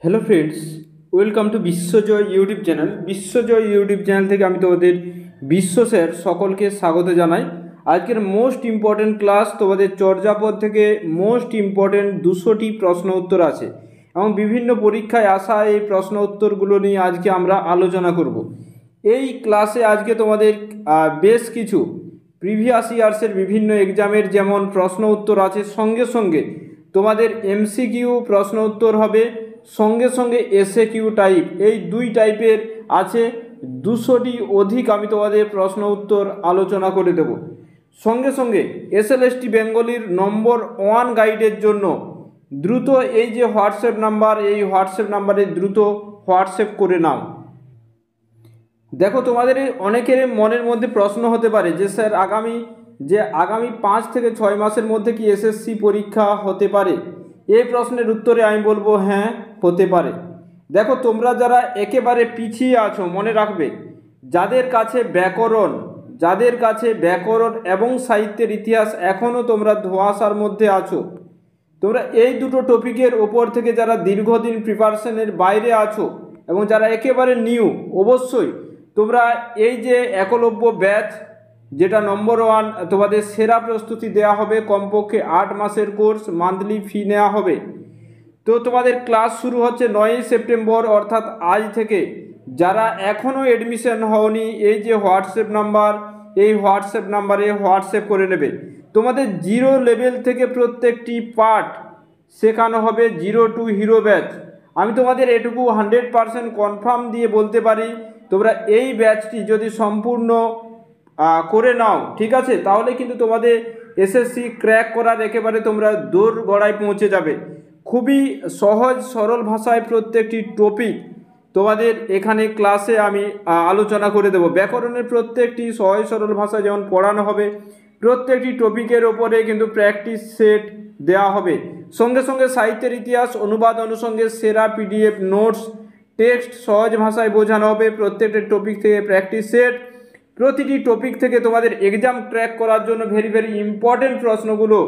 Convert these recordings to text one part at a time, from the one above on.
Hello friends, welcome to Bishwajoy YouTube channel. Bishwajoy YouTube channel থেকে আমি তোমাদের বিশ্ব স্যার সকলকে স্বাগত জানাই। আজকের মোস্ট ইম্পর্টেন্ট ক্লাস তোমাদের চর্যাপদ থেকে মোস্ট ইম্পর্টেন্ট 200টি প্রশ্ন উত্তর আছে এবং বিভিন্ন পরীক্ষায় আসা এই প্রশ্ন উত্তরগুলো নিয়ে আজকে আমরা আলোচনা করব। এই ক্লাসে আজকে তোমাদের বেশ কিছু প্রিভিয়াস ইয়ার্সের বিভিন্ন এক্সামের যেমন প্রশ্ন উত্তর আছে, সঙ্গে সঙ্গে তোমাদের এমসিকিউ প্রশ্ন উত্তর হবে, সঙ্গে সঙ্গে এসএকিউ টাইপ, এই দুই টাইপের আছে। 200টি অধিক আমি তোমাদের প্রশ্ন উত্তর আলোচনা করে দেব। সঙ্গে সঙ্গে এসএলএসটি বেঙ্গলির নম্বর 1 গাইডের জন্য দ্রুত এই যে হোয়াটসঅ্যাপ নাম্বার, এই হোয়াটসঅ্যাপ নাম্বারে দ্রুত হোয়াটসঅ্যাপ করে নাও। দেখো, তোমাদের অনেকের মনের মধ্যে প্রশ্ন হতে পারে যে স্যার আগামী 5 থেকে 6 মাসের মধ্যে কি এসএসসি পরীক্ষা হতে পারে? এই প্রশ্নের উত্তরে আমি বলবো হ্যাঁ, হতে পারে। দেখো, তোমরা যারা একেবারে পিছিয়ে আছো, মনে রাখবে যাদের কাছে ব্যাকরণ এবং সাহিত্যের ইতিহাস এখনও তোমরা ধোঁয়াশার মধ্যে আছো, তোমরা এই দুটো টপিকের ওপর থেকে যারা দীর্ঘদিন প্রিপারেশনের বাইরে আছো এবং যারা একেবারে নিউ, অবশ্যই তোমরা এই যে একলব্য ব্যাচ, যেটা নম্বর 1, তোমাদের সেরা প্রস্তুতি দেওয়া হবে, কমপক্ষে 8 মাসের কোর্স, মান্থলি ফি নেওয়া হবে। তো তোমাদের ক্লাস শুরু হচ্ছে 9ই সেপ্টেম্বর, অর্থাৎ আজ থেকে। যারা এখনও এডমিশন হওনি, এই যে হোয়াটসঅ্যাপ নাম্বার, এই হোয়াটসঅ্যাপ নাম্বারে হোয়াটসঅ্যাপ করে নেবে। তোমাদের 0 লেভেল থেকে প্রত্যেকটি পার্ট শেখানো হবে, 0 টু হিরো ব্যাচ। আমি তোমাদের এটুকু 100% কনফার্ম দিয়ে বলতে পারি, তোমরা এই ব্যাচটি যদি সম্পূর্ণ করে নাও, ঠিক আছে, তাহলে কিন্তু তোমাদের এসএসসি ক্র্যাক করার একেবারে তোমরা দোর গড়ায় পৌঁছে যাবে। খুবই সহজ সরল ভাষায় প্রত্যেকটি টপিক তোমাদের এখানে ক্লাসে আমি আলোচনা করে দেব। ব্যাকরণের প্রত্যেকটি সহজ সরল ভাষায় যেমন পড়ানো হবে, প্রত্যেকটি টপিকের ওপরে কিন্তু প্র্যাকটিস সেট দেওয়া হবে। সঙ্গে সঙ্গে সাহিত্যের ইতিহাস, অনুবাদ অনুষঙ্গের সেরা পিডিএফ নোটস, টেক্সট সহজ ভাষায় বোঝানো হবে। প্রত্যেকটি টপিক থেকে প্র্যাকটিস সেট, প্রতিটি টপিক থেকে তোমাদের এক্সাম ক্র্যাক করার জন্য ভেরি ভেরি ইম্পর্টেন্ট প্রশ্নগুলো,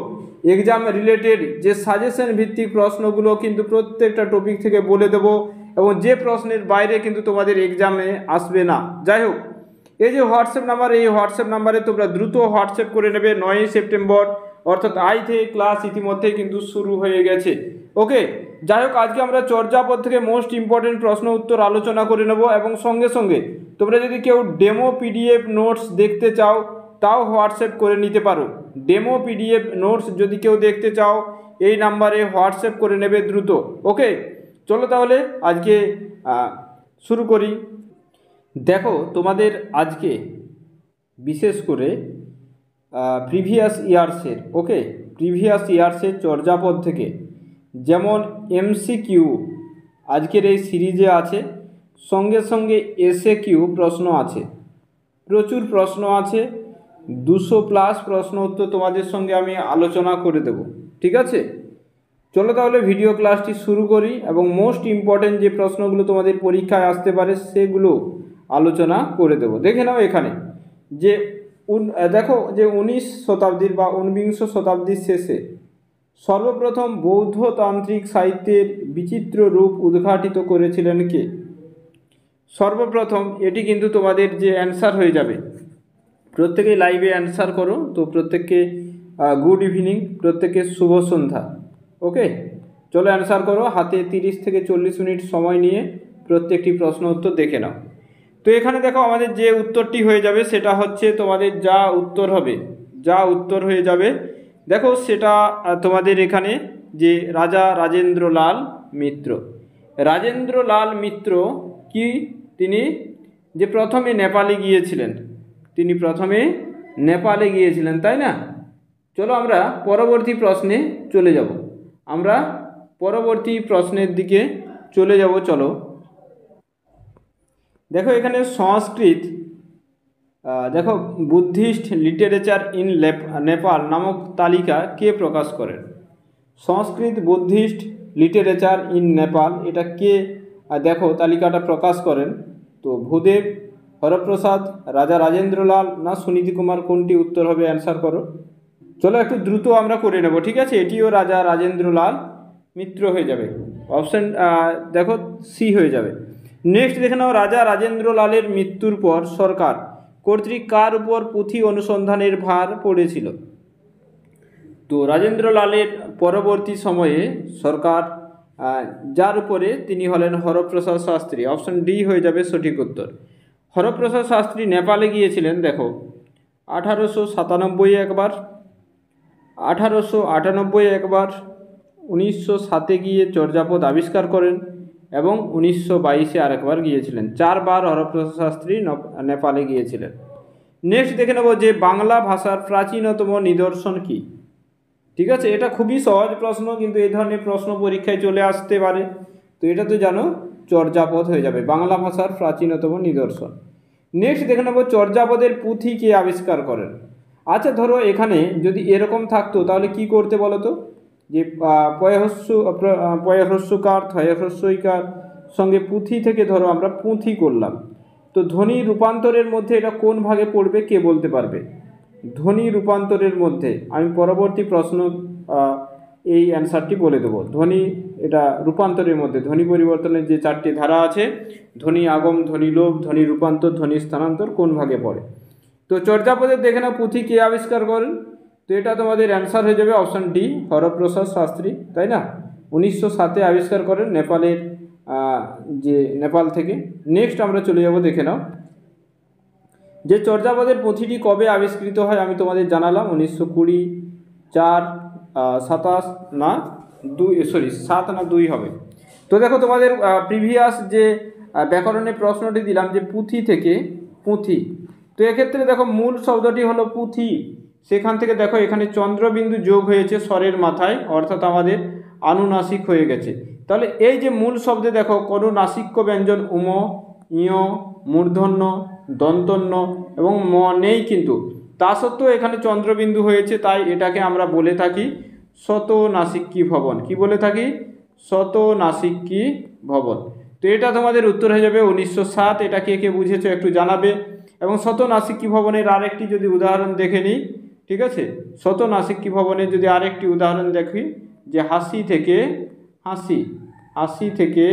এক্সাম রিলেটেড যে সাজেশন ভিত্তিক প্রশ্নগুলো কিন্তু প্রত্যেকটা টপিক থেকে বলে দেবো, এবং যে প্রশ্নের বাইরে কিন্তু তোমাদের এক্সামে আসবে না। যাই হোক, এই যে হোয়াটসঅ্যাপ নাম্বার, এই হোয়াটসঅ্যাপ নাম্বারে তোমরা দ্রুত হোয়াটসঅ্যাপ করে নেবে। 9ই সেপ্টেম্বর, অর্থাৎ আজ থেকে ক্লাস ইতিমধ্যেই কিন্তু শুরু হয়ে গেছে। ওকে, যাই হোক, আজকে আমরা চর্যাপদ থেকে মোস্ট ইম্পর্টেন্ট প্রশ্ন উত্তর আলোচনা করে নেব, এবং সঙ্গে সঙ্গে তোমরা যদি কেউ ডেমো পিডিএফ নোটস দেখতে চাও, তাও হোয়াটসঅ্যাপ করে নিতে পারো। ডেমো পিডিএফ নোটস যদি কেউ দেখতে চাও, এই নাম্বারে হোয়াটসঅ্যাপ করে নেবে দ্রুত। ওকে, চলো তাহলে আজকে শুরু করি। দেখো, তোমাদের আজকে বিশেষ করে প্রিভিয়াস ইয়ার্সের চর্যাপদ থেকে যেমন এমসিকিউ আজকের এই সিরিজে আছে, সঙ্গে সঙ্গে এসএকিউ প্রশ্ন আছে, প্রচুর প্রশ্ন আছে। 200+ প্রশ্ন উত্তর তোমাদের সঙ্গে আমি আলোচনা করে দেব, ঠিক আছে? চলো তাহলে ভিডিও ক্লাসটি শুরু করি, এবং মোস্ট ইম্পর্টেন্ট যে প্রশ্নগুলো তোমাদের পরীক্ষায় আসতে পারে সেগুলো আলোচনা করে দেব। দেখে নাও এখানে যে দেখো, যে 19 শতাব্দীর বা 19বিংশ শতাব্দীর শেষে সর্বপ্রথম বৌদ্ধতান্ত্রিক সাহিত্যের বিচিত্র রূপ উদ্ঘাটিত করেছিলেন কে? সর্বপ্রথম, এটি কিন্তু তোমাদের যে অ্যান্সার হয়ে যাবে, প্রত্যেকেই লাইভে অ্যান্সার করো। তো প্রত্যেককে গুড ইভিনিং, প্রত্যেককে শুভ সন্ধ্যা। ওকে, চলো অ্যান্সার করো। হাতে 30 থেকে 40 মিনিট সময় নিয়ে প্রত্যেকটি প্রশ্ন উত্তর দেখে নাও। তো এখানে দেখো, আমাদের যে উত্তরটি হয়ে যাবে সেটা হচ্ছে তোমাদের যা উত্তর হয়ে যাবে, দেখো সেটা তোমাদের এখানে যে রাজা রাজেন্দ্র লাল মিত্র কি তিনি যে প্রথমে নেপালে গিয়েছিলেন, তাই না? চলো আমরা পরবর্তী প্রশ্নে চলে যাব। প্রশ্নের দিকে চলে যাব। চলো দেখো, এখানে সংস্কৃত, দেখো, বুদ্ধিস্ট লিটারেচার ইন নেপাল নামক তালিকা কে প্রকাশ করেন? সংস্কৃত বুদ্ধিস্ট লিটারেচার ইন নেপাল, এটা কে দেখো তালিকাটা প্রকাশ করেন? তো ভূদেব, হরপ্রসাদ, রাজা রাজেন্দ্র লাল না সুনীতি কুমার, কোনটি উত্তর হবে? অ্যান্সার করো। চলো একটু দ্রুত আমরা করে নেব, ঠিক আছে? এটিও রাজা রাজেন্দ্র লাল। মিত্র হয়ে যাবে। অপশন দেখো সি হয়ে যাবে। নেক্সট দেখে নাও, রাজা রাজেন্দ্র লালের মৃত্যুর পর সরকার কর্তৃক কার উপর পুঁথি অনুসন্ধানের ভার পড়েছিল? তো রাজেন্দ্র লালের পরবর্তী সময়ে সরকার যার উপরে তিনি হলেন হরপ্রসাদ শাস্ত্রী। অপশন ডি হয়ে যাবে সঠিক উত্তর। হরপ্রসাদ শাস্ত্রী নেপালে গিয়েছিলেন দেখো 1897 একবার, 1898 একবার, 1907 গিয়ে চর্যাপদ আবিষ্কার করেন এবং 1922 আরেকবার গিয়েছিলেন। 4 বার হরপ্রসাদ শাস্ত্রী নেপালে গিয়েছিলেন। নেক্সট দেখে নেব যে বাংলা ভাষার প্রাচীনতম নিদর্শন কি? ঠিক আছে, এটা খুবই সহজ প্রশ্ন, কিন্তু এই ধরনের প্রশ্ন পরীক্ষায় চলে আসতে পারে। তো এটা তো জানো, চর্যাপদ হয়ে যাবে বাংলা ভাষার প্রাচীনতম নিদর্শন। নেক্সট দেখে নেব চর্যাপদের পুঁথি কে আবিষ্কার করেন? আচ্ছা ধরো এখানে যদি এরকম থাকতো তাহলে কি করতে বলো তো, যে পয়হ্রস্যকার থয়হ্রস্যইকার সঙ্গে পুঁথি থেকে ধরো আমরা পুঁথি করলাম, তো ধ্বনি রূপান্তরের মধ্যে এটা কোন ভাগে পড়বে কে বলতে পারবে? ধ্বনি রূপান্তরের মধ্যে আমি পরবর্তী প্রশ্ন এই অ্যান্সারটি বলে দেবো। ধ্বনি এটা রূপান্তরের মধ্যে ধ্বনি পরিবর্তনের যে 4টি ধারা আছে, ধ্বনি আগম, ধ্বনি লোপ, ধ্বনি রূপান্তর, ধ্বনি স্থানান্তর, কোন ভাগে পড়ে? তো চর্যাপদের দেখে না পুঁথি কে আবিষ্কার করেন? তো এটা তোমাদের অ্যান্সার হয়ে যাবে অপশান ডি হরপ্রসাদ শাস্ত্রী, তাই না? 1907 আবিষ্কার করেন নেপালের যে নেপাল থেকে। নেক্সট আমরা চলে যাব, দেখে নাও যে চর্যাপদের পুঁথিটি কবে আবিষ্কৃত হয়? আমি তোমাদের জানালাম 1920, 4, 27 না 7 না 2 হবে। তো দেখো তোমাদের প্রিভিয়াস যে ব্যাকরণের প্রশ্নটি দিলাম যে পুঁথি থেকে পুঁথি, তো এক্ষেত্রে দেখো মূল শব্দটি হলো পুঁথি, সেখান থেকে দেখো এখানে চন্দ্রবিন্দু যোগ হয়েছে স্বরের মাথায়, অর্থাৎ আমাদের আনুনাসিক হয়ে গেছে। তাহলে এই যে মূল শব্দে দেখো কোনো নাসিক্য ব্যঞ্জন উম, ইয়, মূর্ধন্য, দন্তন্য এবং ম নেই, কিন্তু তা সত্ত্বেও এখানে চন্দ্রবিন্দু হয়েছে, তাই এটাকে আমরা বলে থাকি শতনাসিক্যী ভবন। কি বলে থাকি? শতনাসিক্যী ভবন। তো এটা তোমাদের উত্তর হয়ে যাবে 1907। এটা কে কে বুঝেছো একটু জানাবে। এবং শতনাসিক্যী ভবনের আরেকটি যদি উদাহরণ দেখে নিই, ঠিক আছে, শতনাসিক্যী ভবনের যদি আরেকটি উদাহরণ দেখি, যে হাসি থেকে হাসি, হাসি থেকে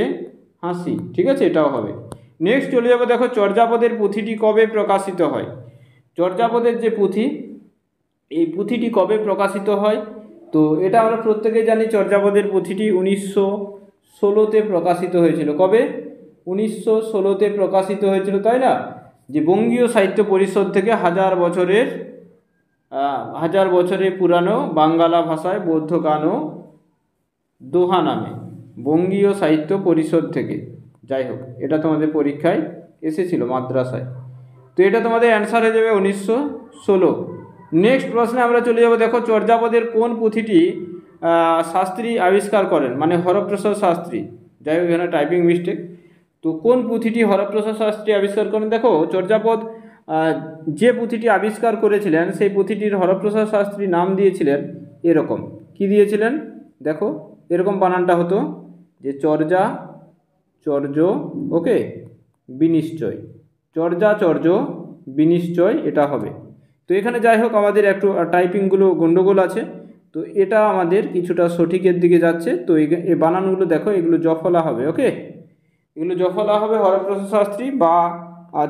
হাসি, ঠিক আছে, এটাও হবে। নেক্সট চলে যাবো, দেখো চর্যাপদের পুঁথিটি কবে প্রকাশিত হয়? চর্যাপদের যে পুঁথি, এই পুঁথিটি কবে প্রকাশিত হয়? তো এটা আমরা প্রত্যেকেই জানি, চর্যাপদের পুঁথিটি 1916-তে প্রকাশিত হয়েছিল। কবে? 1916-তে প্রকাশিত হয়েছিল, তাই না? যে বঙ্গীয় সাহিত্য পরিষদ থেকে হাজার বছরের পুরানো বাঙ্গালা ভাষায় বৌদ্ধ গান ও দোহা নামে, বঙ্গীয় সাহিত্য পরিষদ থেকে। যাই হোক, এটা তোমাদের পরীক্ষায় এসেছিল মাদ্রাসায়। তো এটা তোমাদের অ্যান্সার হয়ে যাবে 1916। নেক্সট প্রশ্নে আমরা চলে যাব, দেখো চর্যাপদের কোন পুঁথিটি শাস্ত্রী আবিষ্কার করেন? মানে হরপ্রসাদ শাস্ত্রী। যাই হোক, এখানে টাইপিং মিস্টেক। তো কোন পুঁথিটি হরপ্রসাদ শাস্ত্রী আবিষ্কার করেন? দেখো চর্যাপদ যে পুঁথিটি আবিষ্কার করেছিলেন সেই পুঁথিটির হরপ্রসাদ শাস্ত্রী নাম দিয়েছিলেন এরকম। কি দিয়েছিলেন? দেখো এরকম বানানটা হতো যে চর্যা চর্য, ওকে, বিনিশ্চয়, চর্যা চর্য বিনিশ্চয়, এটা হবে। তো এখানে যাই হোক আমাদের একটু টাইপিংগুলো গণ্ডগোল আছে, তো এটা আমাদের কিছুটা সঠিকের দিকে যাচ্ছে। তো এই বানানগুলো দেখো, এগুলো জফলা হবে, ওকে, এগুলো জফলা হবে হরপ্রসাদ শাস্ত্রী বা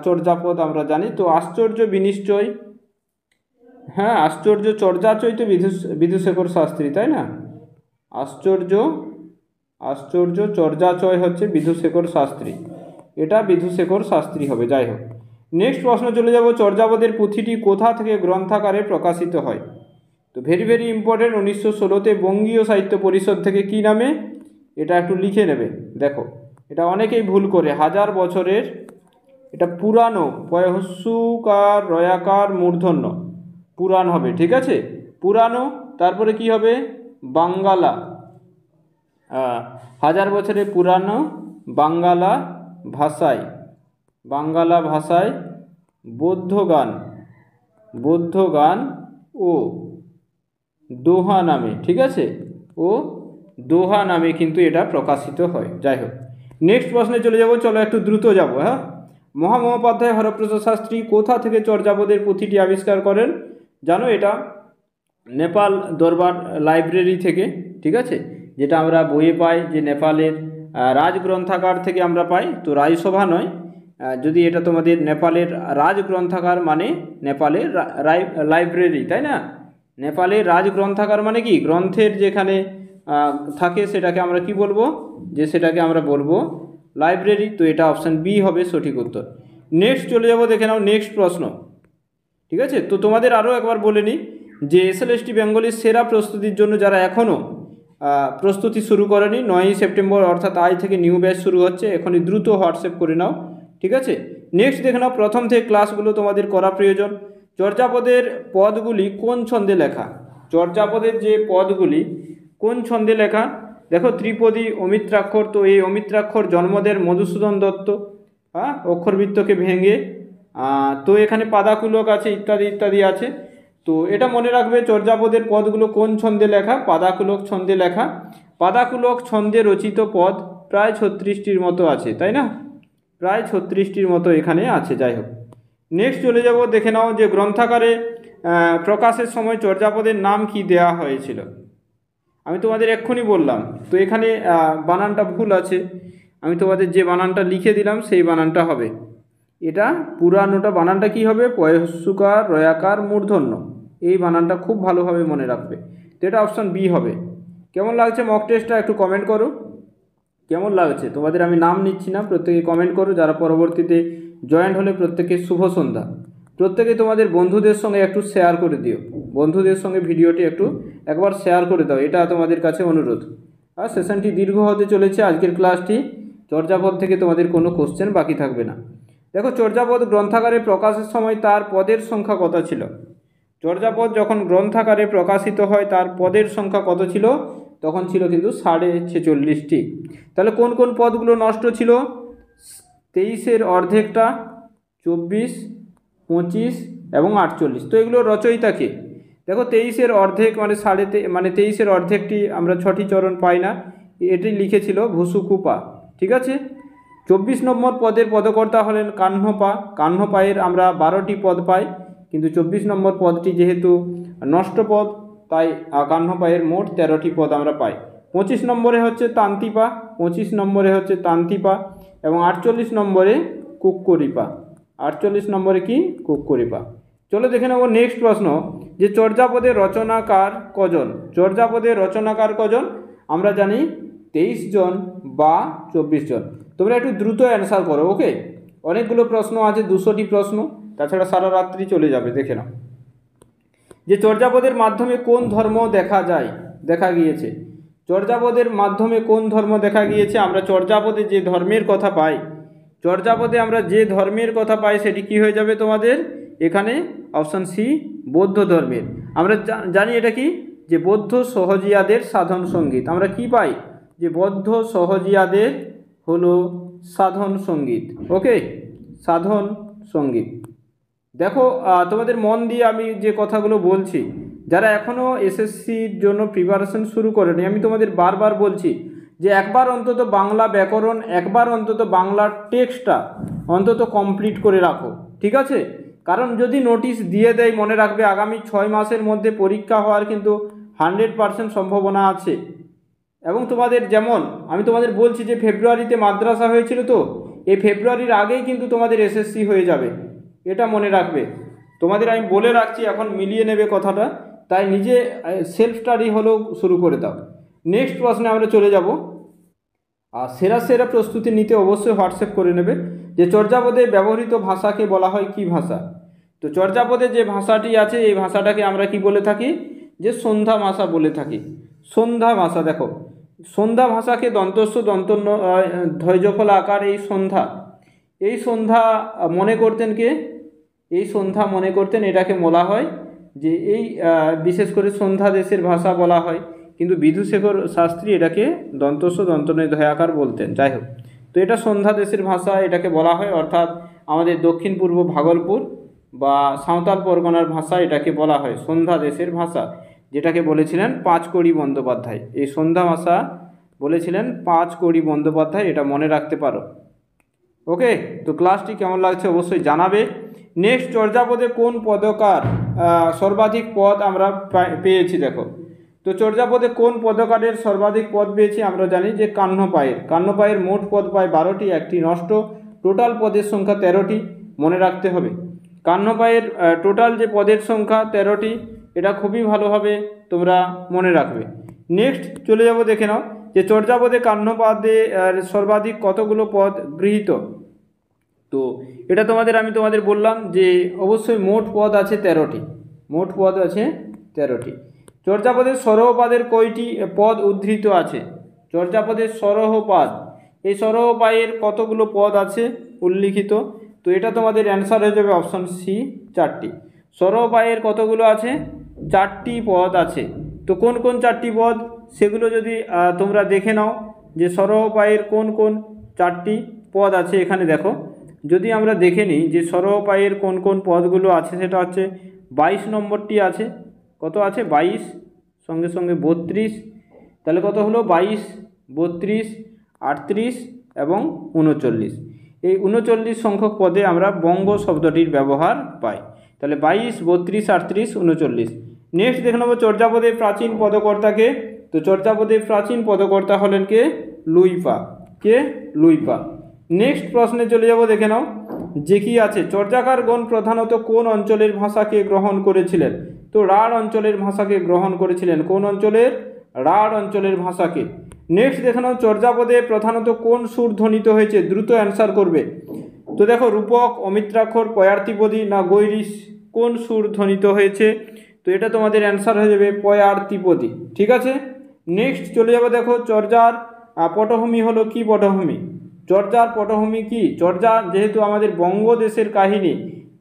চর্যাপদ আমরা জানি। তো আশ্চর্য বিনিশ্চয়, হ্যাঁ আশ্চর্য চর্যাচয় তো বিধুশেখর শাস্ত্রী, তাই না? আশ্চর্য চর্যাচয় হচ্ছে বিধুশেখর শাস্ত্রী, এটা বিধুশেখর শাস্ত্রী হবে। যাই হোক, নেক্সট প্রশ্ন চলে যাব, চর্যাপদের পুঁথিটি কোথা থেকে গ্রন্থাকারে প্রকাশিত হয়? তো ভেরি ভেরি ইম্পর্টেন্ট, 1916-তে বঙ্গীয় সাহিত্য পরিষদ থেকে কি নামে? এটা একটু লিখে নেবে। দেখো এটা অনেকেই ভুল করে, হাজার বছরের, এটা পুরানো, পয়হস্যকার রয়াকার মূর্ধন্য, পুরাণ হবে, ঠিক আছে, পুরানো। তারপরে কি হবে? বাঙ্গালা, হাজার বছরের পুরানো বাঙ্গালা ভাষায়, বাঙ্গালা ভাষায় বৌদ্ধ গান ও দোহা নামে, ঠিক আছে, ও দোহা নামে কিন্তু এটা প্রকাশিত হয়। যাই হোক, নেক্সট প্রশ্নে চলে যাব, চলো একটু দ্রুত যাব। হ্যাঁ, মহামহোপাধ্যায় হরপ্রসাদ শাস্ত্রী কোথা থেকে চর্যাপদের পুঁথিটি আবিষ্কার করেন? জানো এটা নেপাল দরবার লাইব্রেরি থেকে, ঠিক আছে, যেটা আমরা বইয়ে পাই যে নেপালের রাজগ্রন্থাগার থেকে আমরা পাই, তো রাজসভা নয়। যদি এটা তোমাদের নেপালের রাজগ্রন্থাগার মানে নেপালের লাইব্রেরি, তাই না? নেপালের রাজগ্রন্থাগার মানে কি, গ্রন্থের যেখানে থাকে সেটাকে আমরা কি বলবো, যে সেটাকে আমরা বলবো লাইব্রেরি। তো এটা অপশান বি হবে সঠিক উত্তর। নেক্সট চলে যাব, দেখে নাও নেক্সট প্রশ্ন। ঠিক আছে, তো তোমাদের আরও একবার বলে নিই যে এসএলএসটি বেঙ্গলির সেরা প্রস্তুতির জন্য যারা এখনও প্রস্তুতি শুরু করেনি, 9ই সেপ্টেম্বর অর্থাৎ আজ থেকে নিউ ব্যাচ শুরু হচ্ছে, এখনই দ্রুত হোয়াটসঅ্যাপ করে নাও। ঠিক আছে, নেক্সট দেখে নাও, প্রথম থেকে ক্লাসগুলো তোমাদের করা প্রয়োজন। চর্যাপদের পদগুলি কোন ছন্দে লেখা? চর্যাপদের যে পদগুলি কোন ছন্দে লেখা? দেখো, ত্রিপদী, অমিত্রাক্ষর। তো এই অমিত্রাক্ষর জন্মদের মধুসূদন দত্ত, হ্যাঁ, অক্ষরবৃত্তকে ভেঙে। তো এখানে পাদাকুলক আছে, ইত্যাদি ইত্যাদি আছে। তো এটা মনে রাখবে, চর্যাপদের পদগুলো কোন ছন্দে লেখা? পাদাকুলক ছন্দে লেখা। পাদাকুলক ছন্দে রচিত পদ প্রায় 36টির মতো আছে, তাই না? প্রায় 36টির মতো এখানে আছে। যাই হোক, নেক্সট চলে যাব, দেখে নাও যে গ্রন্থাকারে প্রকাশের সময় চর্যাপদের নাম কি দেয়া হয়েছিল? আমি তোমাদের এক্ষুনি বললাম, তো এখানে বানানটা ভুল আছে। আমি তোমাদের যে বানানটা লিখে দিলাম সেই বানানটা হবে, এটা পুরানোটা বানানটা কি হবে? পয়স্যুকার রয়াকার মূর্ধন্য, এই বানানটা খুব ভালোভাবে মনে রাখবে। তো এটা অপশান বি হবে। কেমন লাগছে মক টেস্টটা একটু কমেন্ট করো, কেমন লাগছে তোমাদের? আমি নাম নিচ্ছি না, প্রত্যেকে কমেন্ট করো। যারা পরবর্তীতে জয়েন্ট হলে প্রত্যেকে শুভ সন্ধ্যা। প্রত্যেকে তোমাদের বন্ধুদের সঙ্গে একটু শেয়ার করে দিও, বন্ধুদের সঙ্গে ভিডিওটি একবার শেয়ার করে দাও, এটা তোমাদের কাছে অনুরোধ। আর সেশনটি দীর্ঘ হতে চলেছে আজকের ক্লাসটি। চর্যাপদ থেকে তোমাদের কোনো কোশ্চেন বাকি থাকবে না। দেখো, চর্যাপদ গ্রন্থাগারে প্রকাশের সময় তার পদের সংখ্যা কত ছিল? চর্যাপদ যখন গ্রন্থাগারে প্রকাশিত হয় তার পদের সংখ্যা কত ছিল? তখন ছিল কিন্তু 46.5টি। তাহলে কোন কোন পদগুলো নষ্ট ছিল? 23-এর অর্ধেকটা, 24, 25 এবং 48। তো এগুলো রচয়িতাকে দেখো, 23-এর অর্ধেক মানে 23-এর অর্ধেকটি আমরা 6টি চরণ পাই না, এটি লিখেছিল ভুসুকুপা। ঠিক আছে, 24 নম্বর পদের পদকর্তা হলেন কাহ্নপা। কাহ্নপায়ের আমরা 12টি পদ পাই, কিন্তু 24 নম্বর পদটি যেহেতু নষ্ট পদ, তাই কাহ্নপায়ের মোট 13টি পদ আমরা পাই। 25 নম্বরে হচ্ছে তান্তিপা, 25 নম্বরে হচ্ছে তান্তিপা, এবং 48 নম্বরে কুক্কুরিপা। 48 নম্বরে কি? কুক্কুরিপা। চলো দেখে নেব নেক্সট প্রশ্ন, যে চর্যাপদের রচনাকার কজন? চর্যাপদের রচনাকার কজন? আমরা জানি 23 জন বা 24 জন। তোমরা একটু দ্রুত অ্যান্সার করো, ওকে? অনেকগুলো প্রশ্ন আছে, 200টি প্রশ্ন, তাছাড়া সারা রাত্রি চলে যাবে। দেখে নাও যে চর্যাপদের মাধ্যমে কোন ধর্ম দেখা গিয়েছে। চর্যাপদের মাধ্যমে কোন ধর্ম দেখা গিয়েছে? আমরা চর্যাপদে যে ধর্মের কথা পাই, চর্যাপদে আমরা যে ধর্মের কথা পাই সেটি কি হয়ে যাবে তোমাদের? এখানে অপশান সি, বৌদ্ধ ধর্মের। আমরা জানি এটা কি, যে বৌদ্ধ সহজিয়াদের সাধন সঙ্গীত। আমরা কি পাই? যে বৌদ্ধ সহজিয়াদের হলো সাধন সঙ্গীত, ওকে? সাধন সঙ্গীত। দেখো, তোমাদের মন দিয়ে আমি যে কথাগুলো বলছি, যারা এখনও এসএসসির জন্য প্রিপারেশন শুরু করেনি, আমি তোমাদের বারবার বলছি যে একবার অন্তত বাংলা ব্যাকরণ, একবার অন্তত বাংলার টেক্সটটা অন্তত কমপ্লিট করে রাখো। ঠিক আছে, কারণ যদি নোটিশ দিয়ে দেয়, মনে রাখবে আগামী 6 মাসের মধ্যে পরীক্ষা হওয়ার কিন্তু 100% সম্ভাবনা আছে। এবং তোমাদের যেমন আমি তোমাদের বলছি যে ফেব্রুয়ারিতে মাদ্রাসা হয়েছিল, তো এই ফেব্রুয়ারির আগেই কিন্তু তোমাদের এসএসসি হয়ে যাবে, এটা মনে রাখবে। তোমাদের আমি বলে রাখছি, এখন মিলিয়ে নেবে কথাটা, তাই নিজে সেলফ স্টাডি হলেও শুরু করে দাও। নেক্সট প্রশ্নে আমরা চলে যাব। আর সেরা প্রস্তুতি নিতে অবশ্যই হোয়াটসঅ্যাপ করে নেবে। যে চর্যাপদে ব্যবহৃত ভাষাকে বলা হয় কি ভাষা? তো চর্যাপদে যে ভাষাটি আছে, এই ভাষাটাকে আমরা কি বলে থাকি? যে সন্ধ্যা ভাষা বলে থাকি। সন্ধ্যা ভাষা। দেখো, সন্ধ্যা ভাষাকে দন্তস্ব দন্তন্য ধৈর্যফলা আকার এই সন্ধ্যা মনে করতেন কে? এই সন্ধ্যা মনে করতেন, এটাকে বলা হয় যে এই বিশেষ করে সন্ধ্যা দেশের ভাষা বলা হয়, কিন্তু বিধুশেখর শাস্ত্রী এটাকে দন্তস্ব দন্তন্য ধয়াকার বলতেন। যাই হোক, তো এটা সন্ধ্যা দেশের ভাষা এটাকে বলা হয়, অর্থাৎ আমাদের দক্ষিণ পূর্ব ভাগলপুর বা সাঁওতাল পরগনার ভাষা এটাকে বলা হয় সন্ধ্যা দেশের ভাষা, যেটাকে বলেছিলেন পাঁচকড়ি বন্দ্যোপাধ্যায়। এই সন্ধ্যা ভাষা বলেছিলেন পাঁচকড়ি বন্দ্যোপাধ্যায়, এটা মনে রাখতে পারো, ওকে? তো ক্লাসটি কেমন লাগছে অবশ্যই জানাবে। নেক্সট, চর্যাপদে কোন পদকার সর্বাধিক পদ আমরা পেয়েছি? দেখো, তো চর্যাপদে কোন পদকারের সর্বাধিক পদ পেয়েছে আমরা জানি যে কান্নপায়ের মোট পদ পায় 12টি, একটি নষ্ট, টোটাল পদের সংখ্যা 13টি, মনে রাখতে হবে। কান্নপায়ের টোটাল যে পদের সংখ্যা 13টি, এটা খুবই ভালোভাবে তোমরা মনে রাখবে। নেক্সট চলে যাব, দেখে নাও যে চর্যাপদে কান্নপাদে সর্বাধিক কতগুলো পদ গৃহীত। তো এটা আমি তোমাদের বললাম যে অবশ্যই মোট পদ আছে 13টি, মোট পদ আছে 13টি। চর্যাপদের সরহপাদের কয়টি পদ উদ্ধৃত আছে? চর্যাপদের সরহপাদ, এই সরহপায়ের কতগুলো পদ আছে উল্লিখিত? তো এটা তোমাদের অ্যান্সার হয়ে যাবে অপশন সি, 4টি। সরহপায়ের কতগুলো আছে? 4টি পদ আছে। তো কোন কোন 4টি পদ সেগুলো যদি তোমরা দেখে নাও যে সরহপায়ের কোন কোন 4টি পদ আছে, এখানে দেখো যদি আমরা দেখে নিই যে সরহপায়ের কোন কোন পদগুলো আছে, সেটা হচ্ছে 22 নম্বরটি আছে। কত আছে? 22, সঙ্গে সঙ্গে 32, তাহলে কত হলো? 22, 32, 38 এবং 39। এই 39 সংখ্যক পদে আমরা বঙ্গ শব্দটির ব্যবহার পাই। তাহলে 22, 32, 38, 39। নেক্সট দেখে নেব চর্যাপদের প্রাচীন পদকর্তাকে। তো চর্যাপদের প্রাচীন পদকর্তা হলেন কে? লুইপা। কে? লুইপা। নেক্সট প্রশ্নে চলে যাব, দেখে নাও যে কি আছে। চর্যাকারগণ প্রধানত কোন অঞ্চলের ভাষাকে গ্রহণ করেছিলেন? তো রাঢ় অঞ্চলের ভাষাকে গ্রহণ করেছিলেন। কোন অঞ্চলের? রাঢ় অঞ্চলের ভাষাকে। নেক্সট দেখে নাও চর্যাপদে প্রধানত কোন সুর ধ্বনিত হয়েছে? দ্রুত অ্যান্সার করবে। তো দেখো রূপক, অমিত্রাক্ষর, পয়ার্তিপদী না গৈরিশ, কোন সুর ধ্বনিত হয়েছে? তো এটা তোমাদের অ্যান্সার হয়ে যাবে পয়ার্তিপদী। ঠিক আছে। নেক্সট চলে যাবো, দেখো চর্যার পটভূমি হলো কি পটভূমি? চর্যার পটভূমি কি? চর্যা যেহেতু আমাদের বঙ্গদেশের কাহিনী,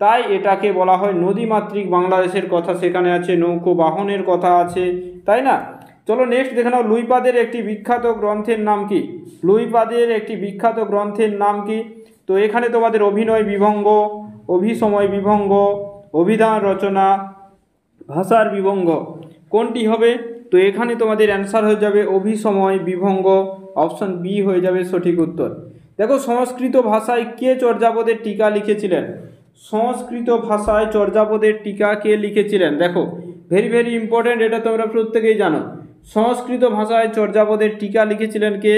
তাই এটাকে বলা হয় নদীমাতৃক বাংলাদেশের কথা সেখানে আছে, নৌকো বাহনের কথা আছে, তাই না? চলো নেক্সট দেখে নাও লুইপাদের একটি বিখ্যাত গ্রন্থের নাম কি? লুইপাদের একটি বিখ্যাত গ্রন্থের নাম কি? তো এখানে তোমাদের অভিনয় বিভঙ্গ, অভিসময় বিভঙ্গ, অভিধান রচনা, ভাষার বিভঙ্গ, কোনটি হবে? তো এখানে তোমাদের অ্যান্সার হয়ে যাবে অভিসময় বিভঙ্গ, অপশন বি হয়ে যাবে সঠিক উত্তর। দেখো সংস্কৃত ভাষায় কে চর্যাপদের টিকা লিখেছিলেন? সংস্কৃত ভাষায় চর্যাপদের টিকা কে লিখেছিলেন? দেখো ভেরি ভেরি ইম্পর্টেন্ট, এটা তোমরা প্রত্যেকেই জানো। সংস্কৃত ভাষায় চর্যাপদের টিকা লিখেছিলেন কে?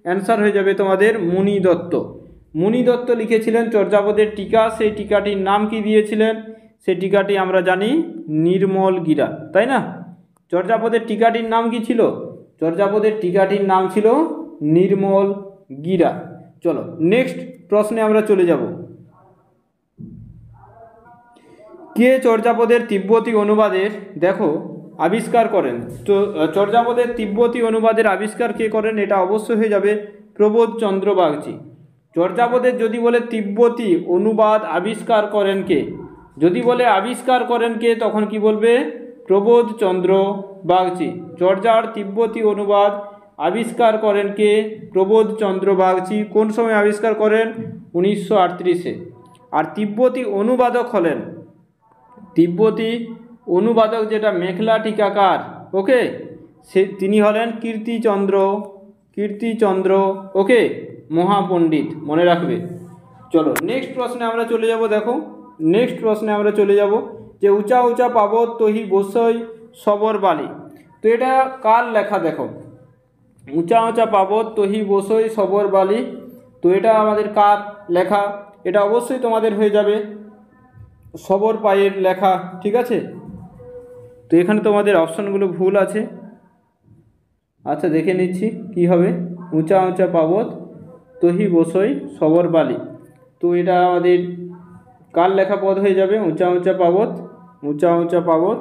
অ্যান্সার হয়ে যাবে তোমাদের মুনি দত্ত। মুনি দত্ত লিখেছিলেন চর্যাপদের টিকা। সেই টিকাটির নাম কি দিয়েছিলেন? সেই টিকাটি আমরা জানি নির্মল গিরা, তাই না? চর্যাপদের টিকাটির নাম কি ছিল? চর্যাপদের টিকাটির নাম ছিল নির্মল গিরা। চলো নেক্সট প্রশ্নে আমরা চলে যাব। কে চর্যাপদের তিব্বতী অনুবাদের দেখো আবিষ্কার করেন? তো চর্যাপদের তিব্বতী অনুবাদের আবিষ্কার কে করেন? এটা অবশ্যই হয়ে যাবে প্রবোধচন্দ্র বাগচি। চর্যাপদের যদি বলে তিব্বতী অনুবাদ আবিষ্কার করেন কে, যদি বলে আবিষ্কার করেন কে, তখন কি বলবে? প্রবোধচন্দ্র বাগচি। চর্যার তিব্বতী অনুবাদ আবিষ্কার করেন কে? প্রবোধচন্দ্র বাগচি। কোন সময় আবিষ্কার করেন? 1938-এ। আর তিব্বতী অনুবাদক হলেন, তিব্বতী অনুবাদক যেটা মেখলা টিকাকার, ওকে, তিনি হলেন কীর্তিচন্দ্র ওকে মহাপণ্ডিত, মনে রাখবে। চলো নেক্সট প্রশ্নে আমরা চলে যাব। দেখো নেক্সট প্রশ্নে আমরা চলে যাব যে উঁচা উঁচা পাবত তহি বসই সবর বালি। তো এটা কার লেখা? দেখো উঁচা উঁচা পাবত তহি বসই সবর বালি, তো এটা আমাদের কার লেখা? এটা অবশ্যই তোমাদের হয়ে যাবে সবর পায়ের লেখা। ঠিক আছে। তো এখানে তোমাদের অপশানগুলো ভুল আছে। আচ্ছা দেখে নিচ্ছি কি হবে। উঁচা উঁচা পাবত তহি বসই সবর বালি, তো এটা আমাদের কার লেখা পদ হয়ে যাবে? উঁচা উঁচা পাবত, উঁচা উঁচা পাবত।